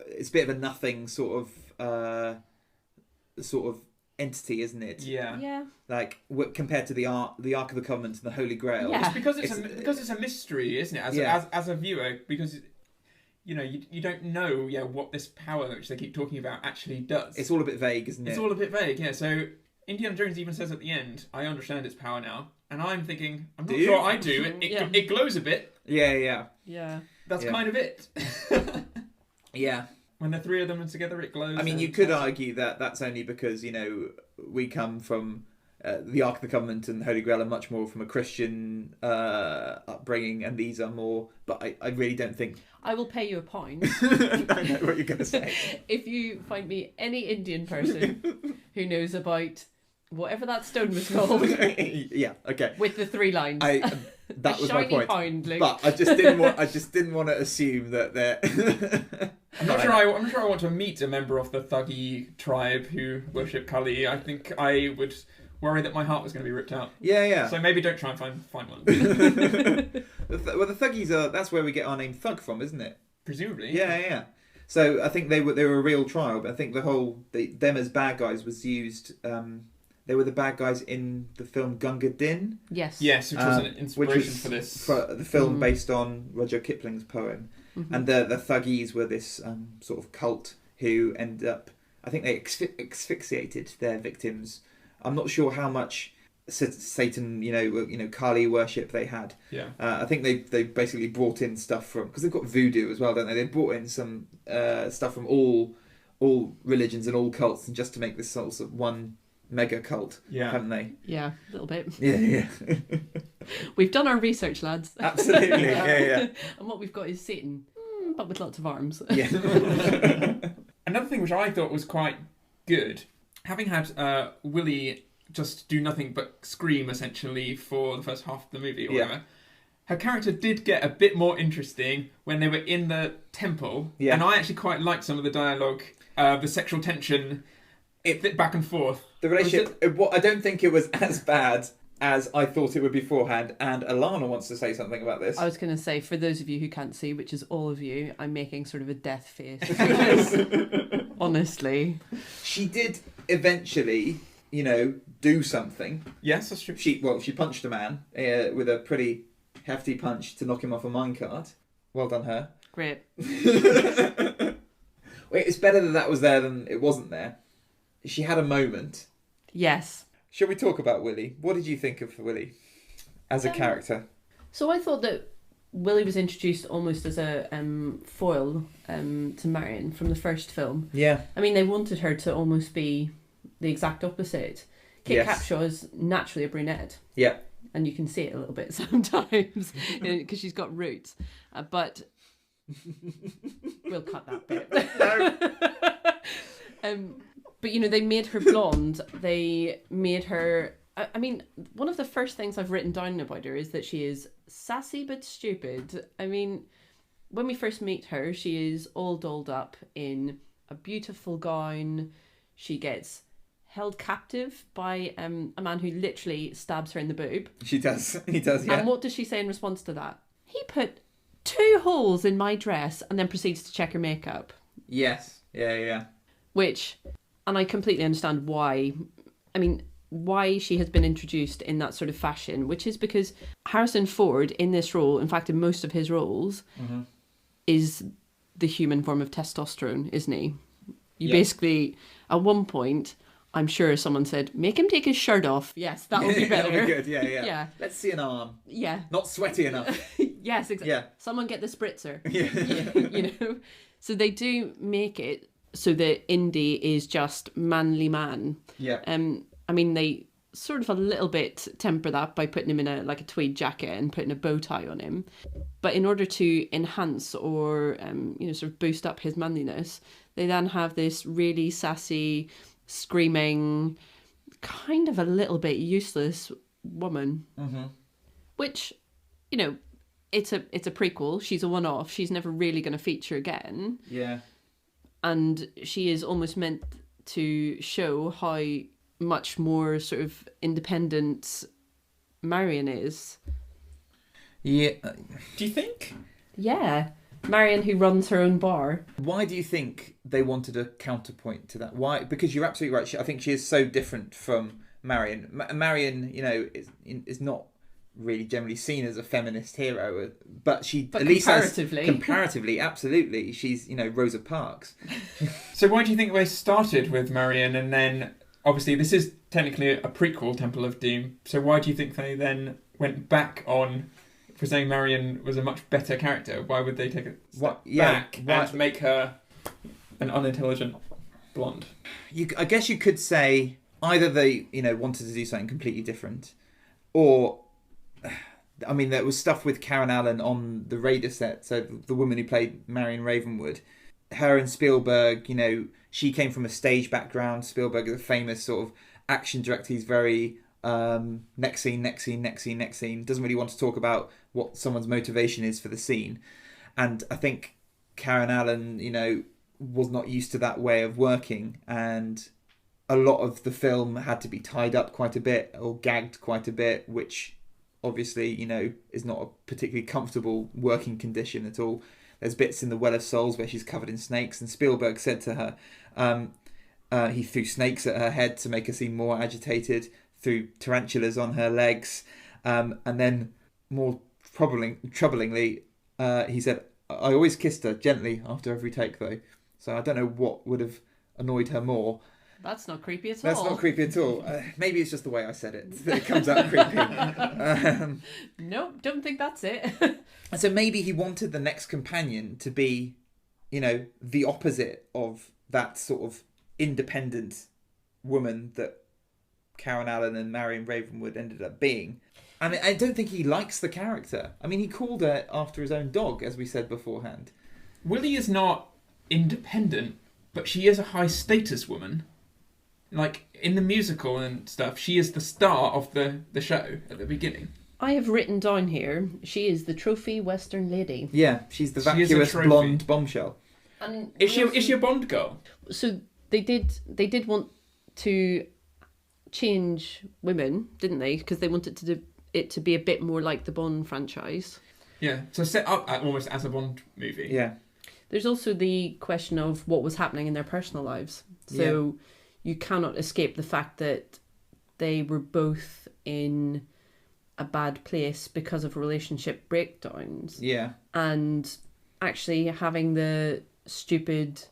A: it's a bit of a nothing sort of entity, isn't it?
C: Yeah.
B: Yeah.
A: Like compared to the Ark of the Covenant and the Holy Grail.
B: Yeah.
C: It's because it's a mystery, isn't it? As a viewer, because you don't know what this power which they keep talking about actually does.
A: It's all a bit vague, isn't it?
C: It's all a bit vague, yeah. So Indiana Jones even says at the end, I understand its power now. And I'm thinking, I'm not sure I do. It glows a bit.
A: Yeah.
C: That's kind of it.
A: Yeah.
C: When the three of them are together, it glows.
A: I mean, you could argue that that's only because, we come from the Ark of the Covenant and the Holy Grail are much more from a Christian upbringing, and these are more... But I really don't think...
B: I will pay you a pound.
A: I know what you're going to say.
B: If you find me any Indian person who knows about whatever that stone was called.
A: Yeah, okay.
B: With the 3 lines.
A: That was my point.
B: Pound, Luke.
A: But I just didn't want to assume that they're...
C: I'm not sure I want to meet a member of the Thuggee tribe who worship Kali. I think I would worry that my heart was going to be ripped out.
A: Yeah.
C: So maybe don't try and find one.
A: Well, the Thuggees that's where we get our name Thug from, isn't it?
C: Presumably.
A: Yeah. So I think they were a real trial, but I think them as bad guys was used. They were the bad guys in the film Gunga Din.
B: Yes,
C: which was an inspiration for this.
A: For the film based on Rudyard Kipling's poem. Mm-hmm. And the Thuggees were this sort of cult who ended up... I think they asphyxiated their victims. I'm not sure how much Satan, Kali worship they had.
C: Yeah.
A: I think they basically brought in stuff from... Because they've got voodoo as well, don't they? They brought in some stuff from all religions and all cults, and just to make this sort of one... mega cult, haven't they?
B: Yeah, a little bit.
A: Yeah.
B: We've done our research, lads.
A: Absolutely, yeah.
B: And what we've got is Satan, but with lots of arms.
A: Yeah.
C: Another thing which I thought was quite good having had Willie just do nothing but scream essentially for the first half of the movie or whatever, her character did get a bit more interesting when they were in the temple. Yeah. And I actually quite liked some of the dialogue, the sexual tension, it back and forth.
A: The relationship, I don't think it was as bad as I thought it would beforehand, and Alana wants to say something about this.
B: I was going to say, for those of you who can't see, which is all of you, I'm making sort of a death face. Honestly.
A: She did eventually, do something.
C: Yes, that's true.
A: She punched a man with a pretty hefty punch to knock him off a minecart. Well done, her.
B: Great.
A: Wait, it's better that was there than it wasn't there. She had a moment.
B: Yes.
A: Shall we talk about Willie? What did you think of Willie as a character?
B: So I thought that Willie was introduced almost as a foil to Marion from the first film.
A: Yeah.
B: I mean, they wanted her to almost be the exact opposite. Kit Capshaw is naturally a brunette.
A: Yeah.
B: And you can see it a little bit sometimes because she's got roots. But we'll cut that bit. But, they made her blonde. They made her... I mean, one of the first things I've written down about her is that she is sassy but stupid. I mean, when we first meet her, she is all dolled up in a beautiful gown. She gets held captive by a man who literally stabs her in the boob.
A: She does. He does, yeah.
B: And what does she say in response to that? He put 2 holes in my dress and then proceeds to check her makeup.
A: Yes. Yeah.
B: Which... And I completely understand why. I mean, why she has been introduced in that sort of fashion, which is because Harrison Ford in this role, in fact, in most of his roles, is the human form of testosterone, isn't he? You basically, at one point, I'm sure someone said, make him take his shirt off. Yes, that would be better.
A: That'll be good, yeah. Let's see an arm.
B: Yeah.
A: Not sweaty enough.
B: Yes, exactly. Yeah. Someone get the spritzer.
A: Yeah.
B: So they do make it so that Indy is just manly man.
A: Yeah.
B: I mean, they sort of a little bit temper that by putting him in a tweed jacket and putting a bow tie on him. But in order to enhance or, sort of boost up his manliness, they then have this really sassy, screaming, kind of a little bit useless woman. Mm-hmm. Which, it's a prequel. She's a one-off. She's never really going to feature again.
A: Yeah.
B: And she is almost meant to show how much more sort of independent Marion is.
A: Yeah.
C: Do you think?
B: Yeah. Marion, who runs her own bar.
A: Why do you think they wanted a counterpoint to that? Why? Because you're absolutely right. I think she is so different from Marion. Marion, is not really generally seen as a feminist hero, but at least comparatively, absolutely, she's Rosa Parks.
C: So why do you think they started with Marion, and then obviously this is technically a prequel, Temple of Doom, so why do you think they then went back on for saying Marion was a much better character? Why would they take a step back and make her an unintelligent blonde?
A: I guess you could say either they wanted to do something completely different, or I mean, there was stuff with Karen Allen on the Raider set, so the woman who played Marion Ravenwood. Her and Spielberg, she came from a stage background. Spielberg is a famous sort of action director. He's very next scene. Doesn't really want to talk about what someone's motivation is for the scene. And I think Karen Allen, was not used to that way of working. And a lot of the film had to be tied up quite a bit or gagged quite a bit, which obviously, is not a particularly comfortable working condition at all. There's bits in The Well of Souls where she's covered in snakes, and Spielberg said to her, he threw snakes at her head to make her seem more agitated, threw tarantulas on her legs, and then more troublingly, he said, I always kissed her gently after every take though. So I don't know what would have annoyed her more.
B: That's not creepy at all.
A: That's not creepy at all. Maybe it's just the way I said it that it comes out creepy.
B: Nope, don't think that's it.
A: So maybe he wanted the next companion to be, the opposite of that sort of independent woman that Karen Allen and Marion Ravenwood ended up being. And I don't think he likes the character. I mean, he called her after his own dog, as we said beforehand.
C: Willie is not independent, but she is a high status woman. like in the musical and stuff, she is the star of the show at the beginning.
B: I have written down here, she is the trophy Western lady.
A: Yeah, she's the
C: She is a
A: vacuous
C: trophy.
A: blonde bombshell.
B: And
C: Is she a Bond girl?
B: So they did want to change women, didn't they? Because they wanted it to be a bit more like the Bond franchise.
C: Yeah, so set up almost as a Bond movie.
A: Yeah.
B: There's also the question of what was happening in their personal lives. So you cannot escape the fact that they were both in a bad place because of relationship breakdowns.
A: Yeah.
B: And actually having the stupid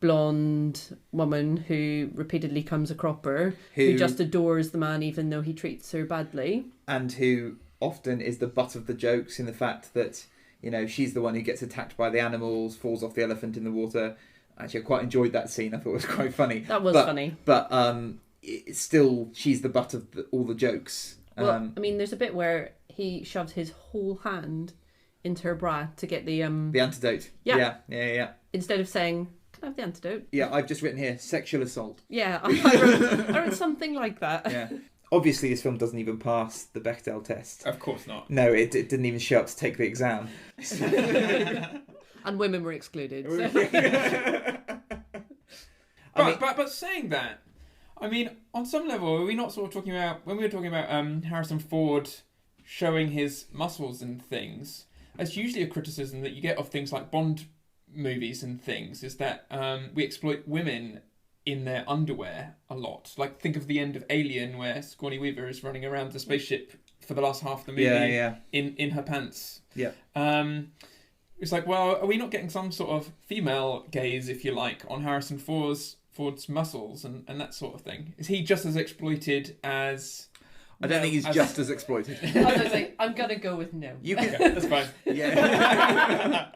B: blonde woman who repeatedly comes a cropper, who just adores the man even though he treats her badly.
A: And who often is the butt of the jokes in the fact that, you know, she's the one who gets attacked by the animals, falls off the elephant in the water. Actually, I quite enjoyed that scene. I thought it was quite funny.
B: That was funny.
A: But it's still, she's the butt of all the jokes.
B: Well, I mean, there's a bit where he shoves his whole hand into her bra to get the
A: antidote.
B: Yeah.
A: Yeah.
B: Instead of saying, "Can I have the antidote?"
A: Yeah, I've just written here, sexual assault.
B: Yeah, I wrote something like that.
A: Yeah. Obviously, this film doesn't even pass the Bechdel test.
C: Of course not.
A: No, it didn't even show up to take the exam.
B: And women were excluded. So.
C: But saying that, I mean, on some level, are we not sort of talking about, when we were talking about Harrison Ford showing his muscles and things, that's usually a criticism that you get of things like Bond movies and things, is that we exploit women in their underwear a lot. Like, think of the end of Alien, where Sigourney Weaver is running around the spaceship for the last half of the movie in her pants.
A: Yeah.
C: It's like, well, are we not getting some sort of female gaze, if you like, on Harrison Ford's muscles and that sort of thing? Is he just as exploited as...
A: I don't think he's just as exploited.
B: I was like, I'm going to go with no.
A: You can...
C: Okay, that's fine.
A: Yeah.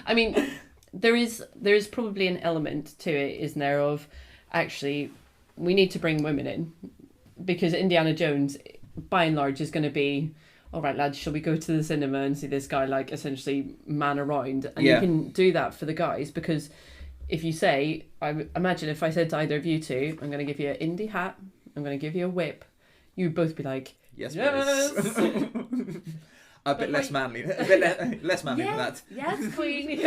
B: I mean, there is probably an element to it, isn't there, of actually we need to bring women in, because Indiana Jones, by and large, is going to be, all right, lads, shall we go to the cinema and see this guy, like, essentially man around? And you can do that for the guys, because if you say, imagine if I said to either of you two, I'm going to give you an indie hat, I'm going to give you a whip, you'd both be like,
A: yes.
B: Please.
A: A bit less manly. A bit less manly than that.
B: Yes, queen.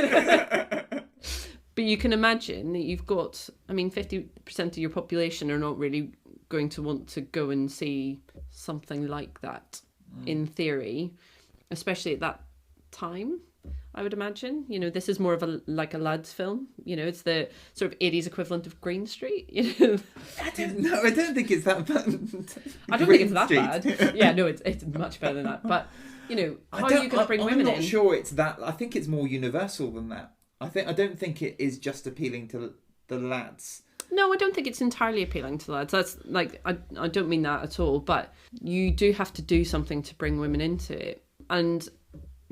B: But you can imagine that you've got, 50% of your population are not really going to want to go and see something like that, in theory, especially at that time, I would imagine. You know, this is more of a lad's film. You know, it's the sort of 80s equivalent of Green Street. You know?
A: I don't think it's that bad.
B: I don't think it's that bad. Yeah, no, it's much better than that. But, you know, how are you going to bring women in?
A: I'm not sure it's that. I think it's more universal than that. I don't think it is just appealing to the lads.
B: No, I don't think it's entirely appealing to lads. That's like, I don't mean that at all. But you do have to do something to bring women into it. And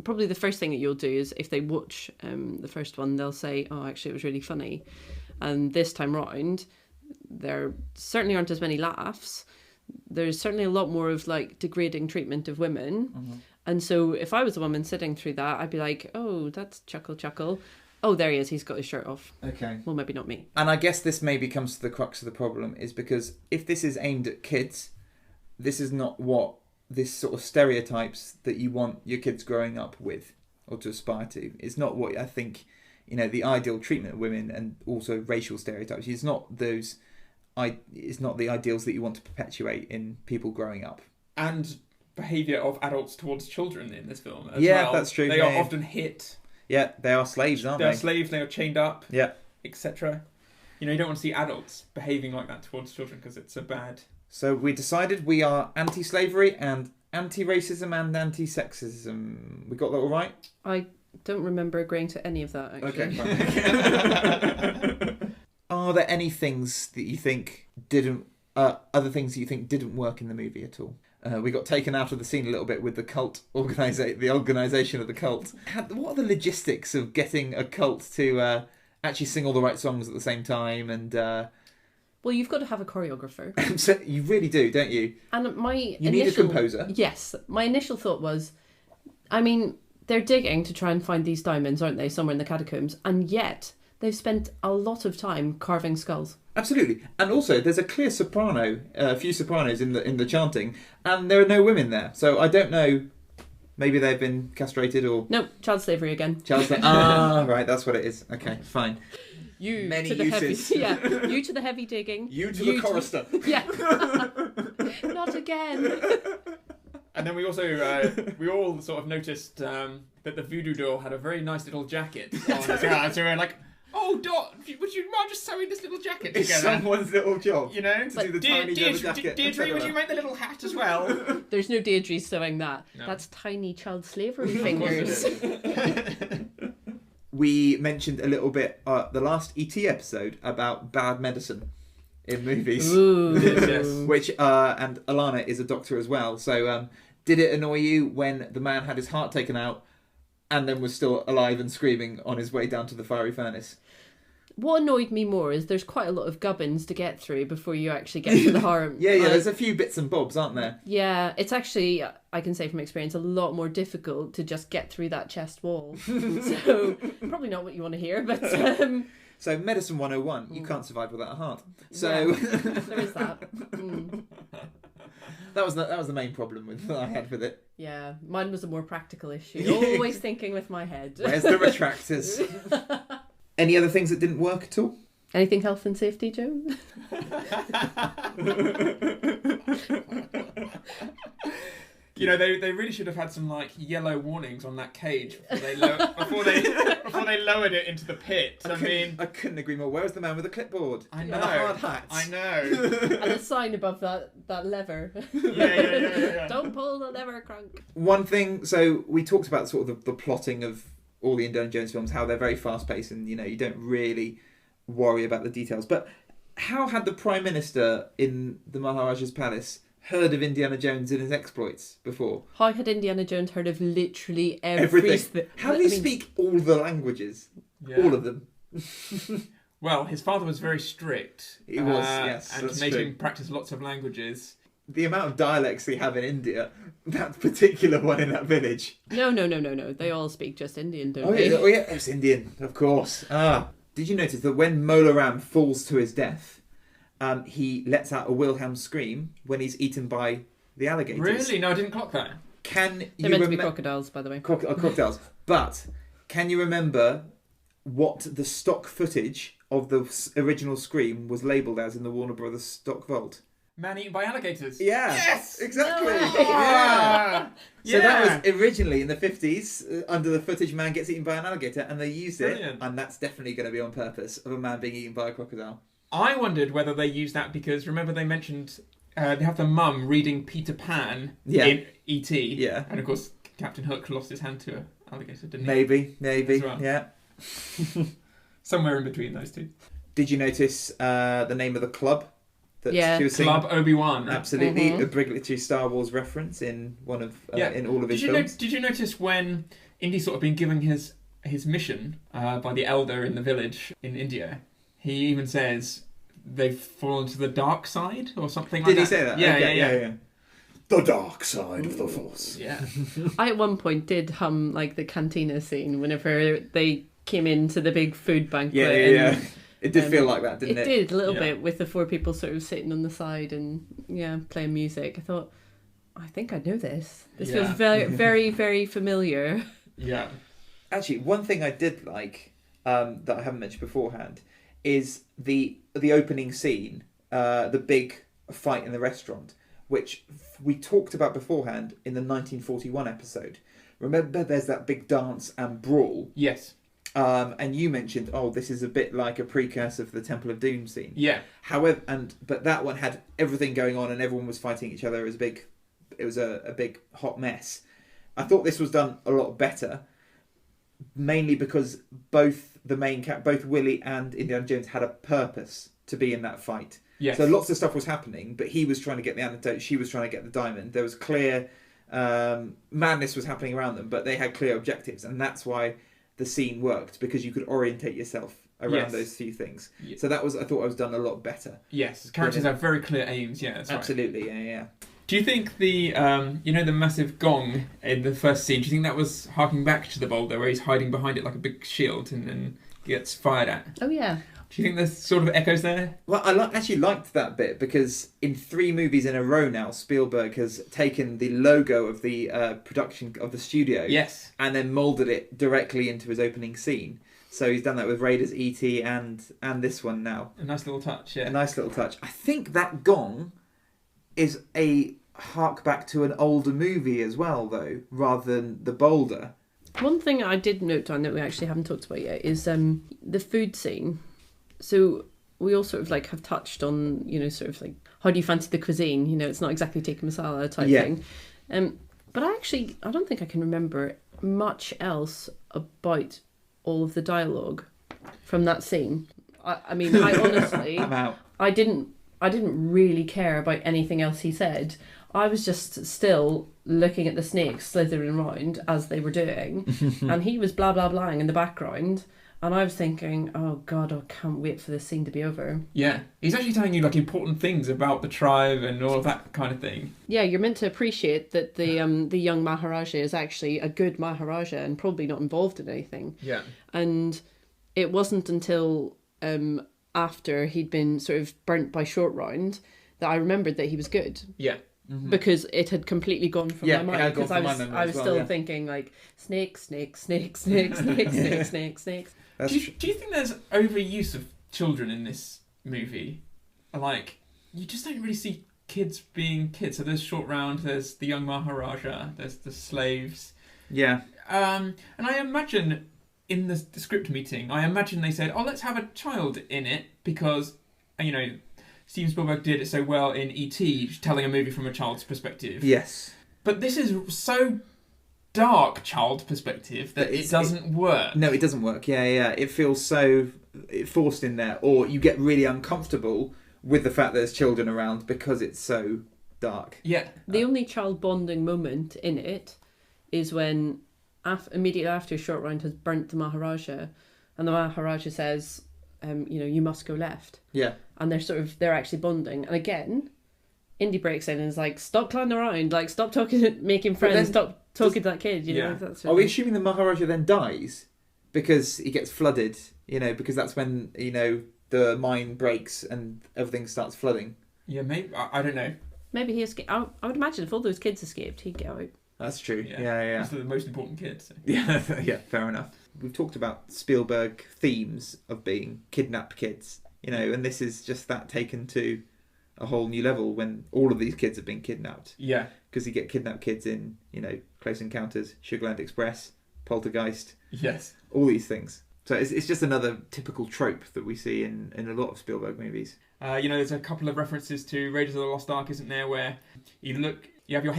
B: probably the first thing that you'll do is, if they watch the first one, they'll say, oh, actually, it was really funny. And this time round, there certainly aren't as many laughs. There's certainly a lot more of, like, degrading treatment of women. Mm-hmm. And so if I was a woman sitting through that, I'd be like, oh, that's chuckle. Oh, there he is. He's got his shirt off.
A: Okay.
B: Well, maybe not me.
A: And I guess this maybe comes to the crux of the problem, is because if this is aimed at kids, this is not what this sort of stereotypes that you want your kids growing up with or to aspire to. It's not what I think, you know, the ideal treatment of women, and also racial stereotypes. It's not those. It's not the ideals that you want to perpetuate in people growing up.
C: And behaviour of adults towards children in this film as well.
A: Yeah, that's true.
C: They are often hit.
A: Yeah, they are slaves, aren't they?
C: They are slaves, they are chained up, etc. You know, you don't want to see adults behaving like that towards children, because it's a bad...
A: So we decided we are anti-slavery and anti-racism and anti-sexism. We got that all right?
B: I don't remember agreeing to any of that, actually.
A: Okay. Are there any things that you think other things that you think didn't work in the movie at all? We got taken out of the scene a little bit with the cult the organisation of the cult. What are the logistics of getting a cult to actually sing all the right songs at the same time? And
B: well, you've got to have a choreographer.
A: So you really do, don't you?
B: And
A: you need a composer.
B: Yes, my initial thought was, they're digging to try and find these diamonds, aren't they, somewhere in the catacombs, and yet they've spent a lot of time carving skulls.
A: Absolutely, and also there's a clear soprano, a few sopranos in the chanting, and there are no women there. So I don't know. Maybe they've been castrated or
B: Nope, child slavery again.
A: child slavery. Ah, right, that's what it is. Okay, fine.
B: You
A: Many
B: to the
A: uses.
B: heavy, yeah. You to the heavy digging.
A: You to the chorister.
B: Yeah. Not again.
C: And then we also we all sort of noticed that the voodoo doll had a very nice little jacket on as well. So we're like, oh, Dot, would you mind just sewing this little jacket
A: It's
C: together?
A: someone's little job.
C: You know,
A: to do the tiny little jacket.
C: Deirdre, would you make the little hat as well?
B: There's no Deirdre sewing that.
C: No.
B: That's tiny child slavery fingers.
A: We mentioned a little bit the last ET episode about bad medicine in movies.
B: Ooh.
C: Yes.
A: Which and Alana is a doctor as well. So did it annoy you when the man had his heart taken out and then was still alive and screaming on his way down to the fiery furnace?
B: What annoyed me more is there's quite a lot of gubbins to get through before you actually get to the heart.
A: Yeah, there's a few bits and bobs, aren't there?
B: Yeah, it's actually, I can say from experience, a lot more difficult to just get through that chest wall. So, probably not what you want to hear, but...
A: So, Medicine 101, you can't survive without a heart. So
B: yeah, there is that. Mm.
A: that was the main problem that I had with it.
B: Yeah, mine was a more practical issue. Always thinking with my head.
A: Where's the retractors? Any other things that didn't work at all?
B: Anything health and safety, Joe?
C: You know, they really should have had some like yellow warnings on that cage before they lowered it into the pit.
A: I couldn't agree more. Where was the man with the clipboard?
C: I know.
A: And a hard hat.
C: I know.
B: And a sign above that lever.
C: Yeah.
B: Don't pull the lever, Crunk.
A: One thing, so we talked about sort of the plotting of all the Indiana Jones films, how they're very fast paced and you don't really worry about the details. But how had the Prime Minister in the Maharaja's palace heard of Indiana Jones and his exploits before?
B: How had Indiana Jones heard of literally
A: Everything. How do you speak all the languages?
C: Yeah.
A: All of them.
C: Well, his father was very strict.
A: He was, yes,
C: and
A: that's
C: made
A: true.
C: him practice lots of languages.
A: The amount of dialects they have in India, that particular one in that village.
B: No. They all speak just Indian, don't they?
A: Yeah, it's Indian, of course. Did you notice that when Mola Ram falls to his death, he lets out a Wilhelm scream when he's eaten by the alligators?
C: Really? No, I didn't clock that.
A: Can
B: They're
A: you
B: meant to be crocodiles, by the way.
A: crocodiles. But can you remember what the stock footage of the original scream was labelled as in the Warner Brothers stock vault?
C: Man eaten by alligators.
A: Yeah.
C: Yes!
A: Exactly.
B: No way.
A: Yeah. So
C: Yeah.
A: that was originally in the 50s, under the footage, man gets eaten by an alligator, and they used it,
C: Brilliant.
A: and that's definitely going to be on purpose, of a man being eaten by a crocodile.
C: I wondered whether they used that because, remember they mentioned they have the mum reading Peter Pan in E.T.
A: Yeah.
C: And of course, Captain Hook lost his hand to an alligator, didn't he?
A: Maybe,
C: As well.
A: yeah.
C: Somewhere in between those two.
A: Did you notice the name of the club that
B: Yeah.
A: she was singing?
C: Club Obi-Wan.
A: Absolutely,
B: Mhm.
A: a obligatory Star Wars reference in one of in all of his
C: Did
A: films.
C: you notice when Indy's sort of been given his mission by the elder in the village in India, he even says they've fallen to the dark side or something like that.
A: Did he say that?
C: Yeah,
A: Okay,
C: yeah.
A: The dark side of the Force.
C: Yeah.
B: I at one point did hum like the cantina scene whenever they came into the big food banquet.
A: Yeah.
B: and,
A: It did feel like that, didn't it?
B: It did a little
C: Yeah.
B: bit with the four people sort of sitting on the side and playing music. I thought, I think I know this. This feels
C: Yeah.
B: very, very, very familiar.
C: Yeah.
A: Actually, one thing I did like that I haven't mentioned beforehand is the opening scene, the big fight in the restaurant, which we talked about beforehand in the 1941 episode. Remember, there's that big dance and brawl.
C: Yes.
A: And you mentioned, this is a bit like a precursor for the Temple of Doom scene.
C: Yeah.
A: However, but that one had everything going on and everyone was fighting each other. It was a big hot mess. I thought this was done a lot better, mainly because both Willie and Indiana Jones had a purpose to be in that fight.
C: Yes.
A: So lots of stuff was happening, but he was trying to get the antidote, she was trying to get the diamond. There was clear madness was happening around them, but they had clear objectives, and that's why the scene worked, because you could orientate yourself around those few things.
C: Yeah.
A: So I thought I was done a lot better.
C: Yes. Characters have very clear aims. Yeah, that's
A: Absolutely, yeah.
C: Do you think the the massive gong in the first scene? Do you think that was harking back to the boulder where he's hiding behind it like a big shield and then gets fired at?
B: Oh yeah.
C: Do you think there's sort of echoes there?
A: Well, I actually liked that bit because in 3 movies in a row now, Spielberg has taken the logo of the production of the studio,
C: Yes.
A: and then moulded it directly into his opening scene. So he's done that with Raiders, E.T. and this one now.
C: A nice little touch, yeah.
A: A nice little touch. I think that gong is a hark back to an older movie as well, though, rather than the boulder.
B: One thing I did note down that we actually haven't talked about yet is the food scene. So we all sort of like have touched on, sort of like, how do you fancy the cuisine? It's not exactly tikka masala type thing. But I don't think I can remember much else about all of the dialogue from that scene. I mean, I honestly,
A: I'm out.
B: I didn't really care about anything else he said. I was just still looking at the snakes slithering around as they were doing, and he was blah blah blahing in the background. And I was thinking, oh God, I can't wait for this scene to be over.
C: Yeah. He's actually telling you like important things about the tribe and all of that kind of thing.
B: Yeah, you're meant to appreciate that the young Maharaja is actually a good Maharaja and probably not involved in anything.
C: Yeah.
B: And it wasn't until after he'd been sort of burnt by Short Round that I remembered that he was good.
C: Yeah.
A: Mm-hmm.
B: Because it had completely gone from my mind. Because I was still
A: yeah.
B: thinking like snakes, snakes, snakes, snakes, snakes, snakes, snakes, snakes.
C: Do you think there's overuse of children in this movie? Like, you just don't really see kids being kids. So there's Short Round, there's the young Maharaja, there's the slaves.
A: Yeah.
C: And I imagine in the script meeting, they said, oh, let's have a child in it because, Steven Spielberg did it so well in E.T., telling a movie from a child's perspective.
A: Yes.
C: But this is so dark child perspective that it doesn't work.
A: No, it doesn't work. Yeah. It feels so forced in there, or you get really uncomfortable with the fact that there's children around because it's so dark.
C: Yeah.
B: The only child bonding moment in it is when immediately after Short Round has burnt the Maharaja, and the Maharaja says, you must go left.
A: Yeah.
B: And they're actually bonding. And again, Indy breaks in and is like, stop clowning around, like stop talking, making friends, stop talking to that kid. That's
A: Are we assuming the Maharaja then dies because he gets flooded? Because that's when the mine breaks and everything starts flooding.
C: Yeah, maybe. I don't know.
B: Maybe he escaped. I would imagine if all those kids escaped, he'd get out.
A: That's true. Yeah.
C: He's the most important kid. So.
A: Yeah, fair enough. We've talked about Spielberg themes of being kidnapped kids, and this is just that taken to a whole new level when all of these kids have been kidnapped.
C: Yeah.
A: Because you get kidnapped kids in, Close Encounters, Sugarland Express, Poltergeist.
C: Yes.
A: All these things. So it's just another typical trope that we see in a lot of Spielberg movies.
C: There's a couple of references to Raiders of the Lost Ark, isn't there, where you have your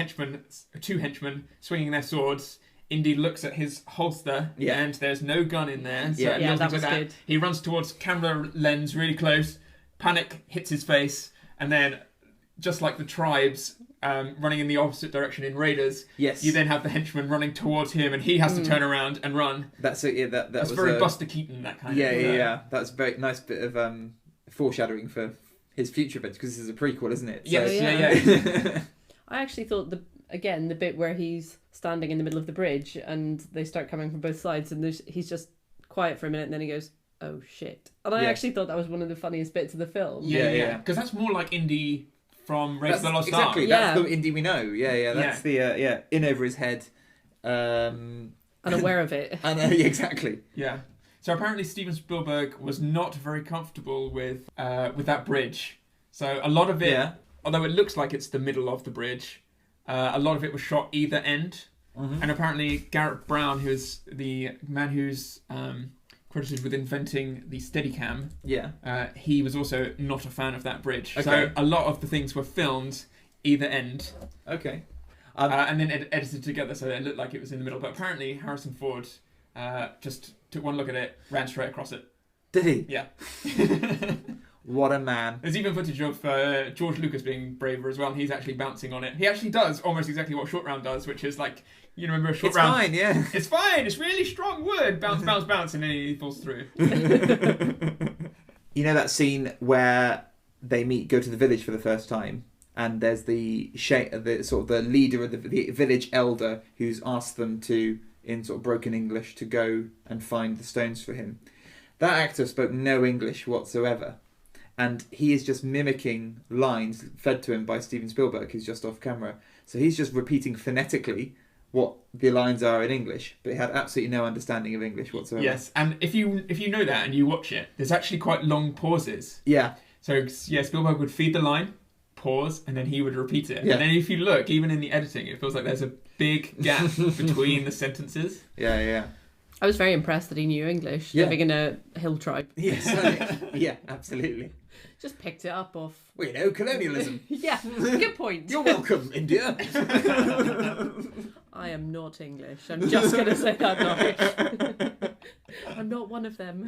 C: two henchmen swinging their swords. Indy looks at his holster and there's no gun in there. So
B: that was good.
C: He runs towards camera lens really close. Panic hits his face, and then just like the tribes running in the opposite direction in Raiders, you then have the henchman running towards him, and he has to turn around and run.
A: That's it. Yeah, that's
C: was very Buster Keaton. That kind of.
A: Yeah. That's a very nice bit of foreshadowing for his future events because this is a prequel, isn't it?
C: Yes. Yeah.
B: I actually thought the bit where he's standing in the middle of the bridge and they start coming from both sides, and he's just quiet for a minute, and then he goes, "Oh shit!" And I actually thought that was one of the funniest bits of the film.
C: Yeah. Because that's more like Indy from Raiders of the Lost Ark.
A: Exactly. That's the Indy we know. Yeah. That's the in over his head.
B: Unaware of it.
A: I know. Yeah, exactly.
C: Yeah. So apparently Steven Spielberg was not very comfortable with that bridge. So a lot of it, although it looks like it's the middle of the bridge, a lot of it was shot either end. Mm-hmm. And apparently Garrett Brown, who is the man who's credited with inventing the Steadicam, he was also not a fan of that bridge. Okay. So a lot of the things were filmed either end.
A: Okay.
C: And then edited together so it looked like it was in the middle. But apparently Harrison Ford just took one look at it, ran straight across it.
A: Did he?
C: Yeah.
A: What a man.
C: There's even footage of George Lucas being braver as well, and he's actually bouncing on it. He actually does almost exactly what Short Round does, which is like, remember a Short Round?
A: It's fine, yeah.
C: It's fine, it's really strong wood. Bounce, bounce, bounce, and then he falls through.
A: That scene where they go to the village for the first time, and there's the sort of the leader of the village elder who's asked them to, in sort of broken English, to go and find the stones for him. That actor spoke no English whatsoever, and he is just mimicking lines fed to him by Steven Spielberg, who's just off camera. So he's just repeating phonetically what the lines are in English, but he had absolutely no understanding of English whatsoever.
C: Yes, and if you know that and you watch it, there's actually quite long pauses.
A: Yeah.
C: So yeah, Spielberg would feed the line, pause, and then he would repeat it.
A: Yeah.
C: And then if you look, even in the editing, it feels like there's a big gap between the sentences.
A: Yeah.
B: I was very impressed that he knew English, living in a hill tribe.
A: Yes. Yeah, absolutely.
B: Just picked it up off...
A: Well, colonialism.
B: Yeah, good point.
A: You're welcome, India.
B: I am not English. I'm just going to say that now. I'm not one of them.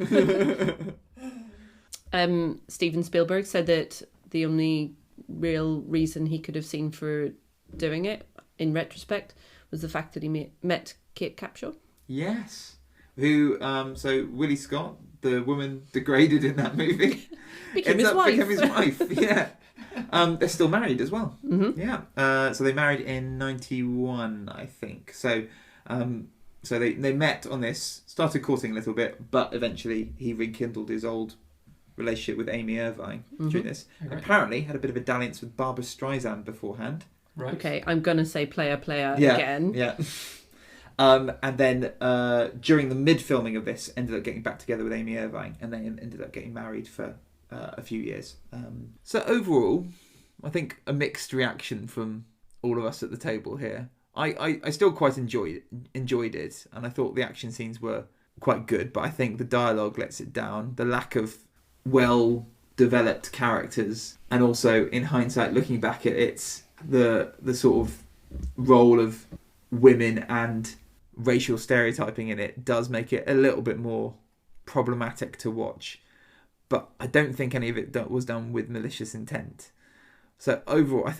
B: Steven Spielberg said that the only real reason he could have seen for doing it, in retrospect, was the fact that he met Kate Capshaw.
A: Yes. Who, so Willie Scott, the woman degraded in that movie,
B: became his wife.
A: Yeah. They're still married as well.
B: Mm-hmm.
A: Yeah. So they married in 91, I think. So they met on this, started courting a little bit, but eventually he rekindled his old relationship with Amy Irvine during this.
C: Okay.
A: Apparently had a bit of a dalliance with Barbra Streisand beforehand.
C: Right.
B: Okay, I'm going to say player again.
A: Yeah. And then during the mid-filming of this, ended up getting back together with Amy Irvine, and they ended up getting married for a few years. So overall, I think a mixed reaction from all of us at the table here. I still quite enjoyed it, and I thought the action scenes were quite good, but I think the dialogue lets it down. The lack of well-developed characters, and also in hindsight, looking back at it, the sort of role of women and racial stereotyping in it does make it a little bit more problematic to watch, but I don't think any of it was done with malicious intent. So overall, I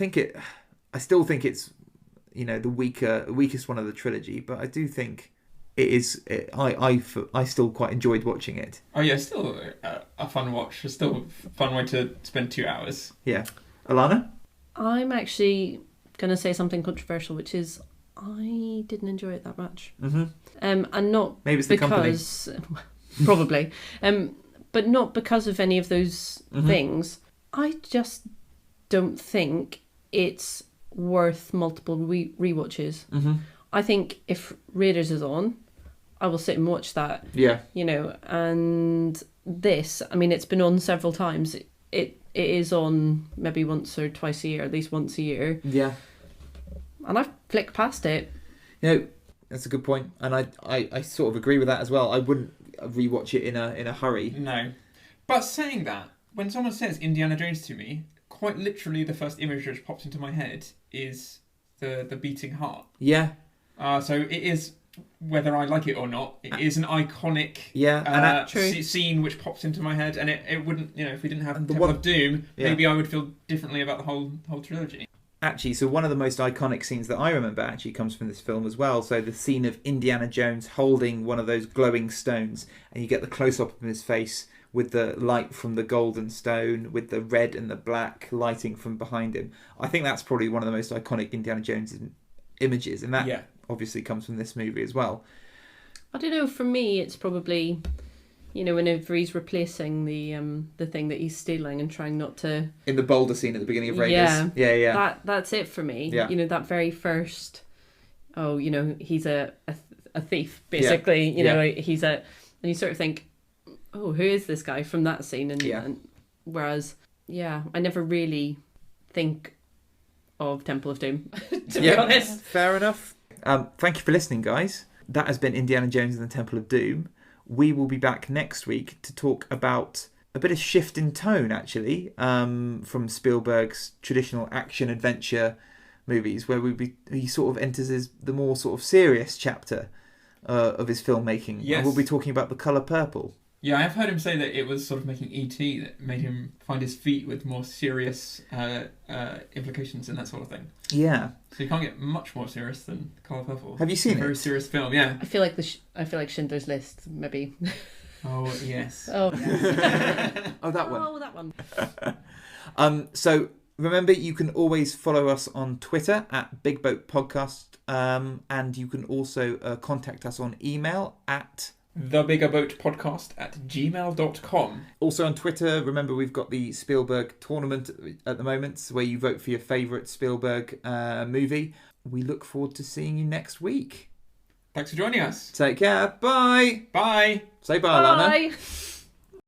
A: still think it's the weakest one of the trilogy, but I do think it is. I still quite enjoyed watching it.
C: Oh yeah, still a fun watch. It's still a fun way to spend 2 hours.
A: Yeah, Alana.
B: I'm actually going to say something controversial, which is I didn't enjoy it that much.
A: Mm-hmm.
B: And not
A: maybe it's
B: because
A: the company.
B: Probably, but not because of any of those things. I just don't think it's worth multiple rewatches.
A: Mm-hmm.
B: I think if Raiders is on, I will sit and watch that.
A: Yeah.
B: And this, I mean, it's been on several times. It is on maybe once or twice a year, at least once a year.
A: Yeah.
B: And I flick past it.
A: That's a good point, and I sort of agree with that as well. I wouldn't rewatch it in a hurry.
C: No, but saying that, when someone says Indiana Jones to me, quite literally the first image which pops into my head is the beating heart.
A: Yeah.
C: So it is, whether I like it or not, it is an iconic scene which pops into my head, and it wouldn't, if we didn't have Temple of Doom, maybe I would feel differently about the whole trilogy.
A: Actually, so one of the most iconic scenes that I remember actually comes from this film as well. So the scene of Indiana Jones holding one of those glowing stones, and you get the close-up of his face with the light from the golden stone, with the red and the black lighting from behind him. I think that's probably one of the most iconic Indiana Jones images, and that obviously comes from this movie as well.
B: I don't know, for me it's probably, whenever he's replacing the thing that he's stealing and trying not to... In the boulder scene at the beginning of Raiders. Yeah. That's it for me.
A: Yeah.
B: That very first, he's a thief, basically. He's and you sort of think, oh, who is this guy from that scene? And whereas, I never really think of Temple of Doom, to be honest.
A: Fair enough. Thank you for listening, guys. That has been Indiana Jones and the Temple of Doom. We will be back next week to talk about a bit of shift in tone, actually, from Spielberg's traditional action-adventure movies, where he sort of enters the more sort of serious chapter of his filmmaking.
C: Yes.
A: And we'll be talking about The Colour Purple.
C: Yeah, I've heard him say that it was sort of making E.T. that made him find his feet with more serious implications and that sort of thing.
A: Yeah.
C: So you can't get much more serious than Colour Purple.
A: Have you seen it?
C: Very serious film, yeah.
B: I feel like Schindler's List, maybe.
C: Oh, yes.
B: Oh, yes.
A: Oh, that one.
B: Oh, that one.
A: So Remember, you can always follow us on Twitter at Big Boat Podcast, and you can also contact us on email at
C: thebiggerboatpodcast@gmail.com.
A: Also on Twitter, remember we've got the Spielberg tournament at the moment, where you vote for your favourite Spielberg movie. We look forward to seeing you next week.
C: Thanks for joining us.
A: Take care. Bye.
C: Bye.
A: Say bye, Lana.
B: Bye.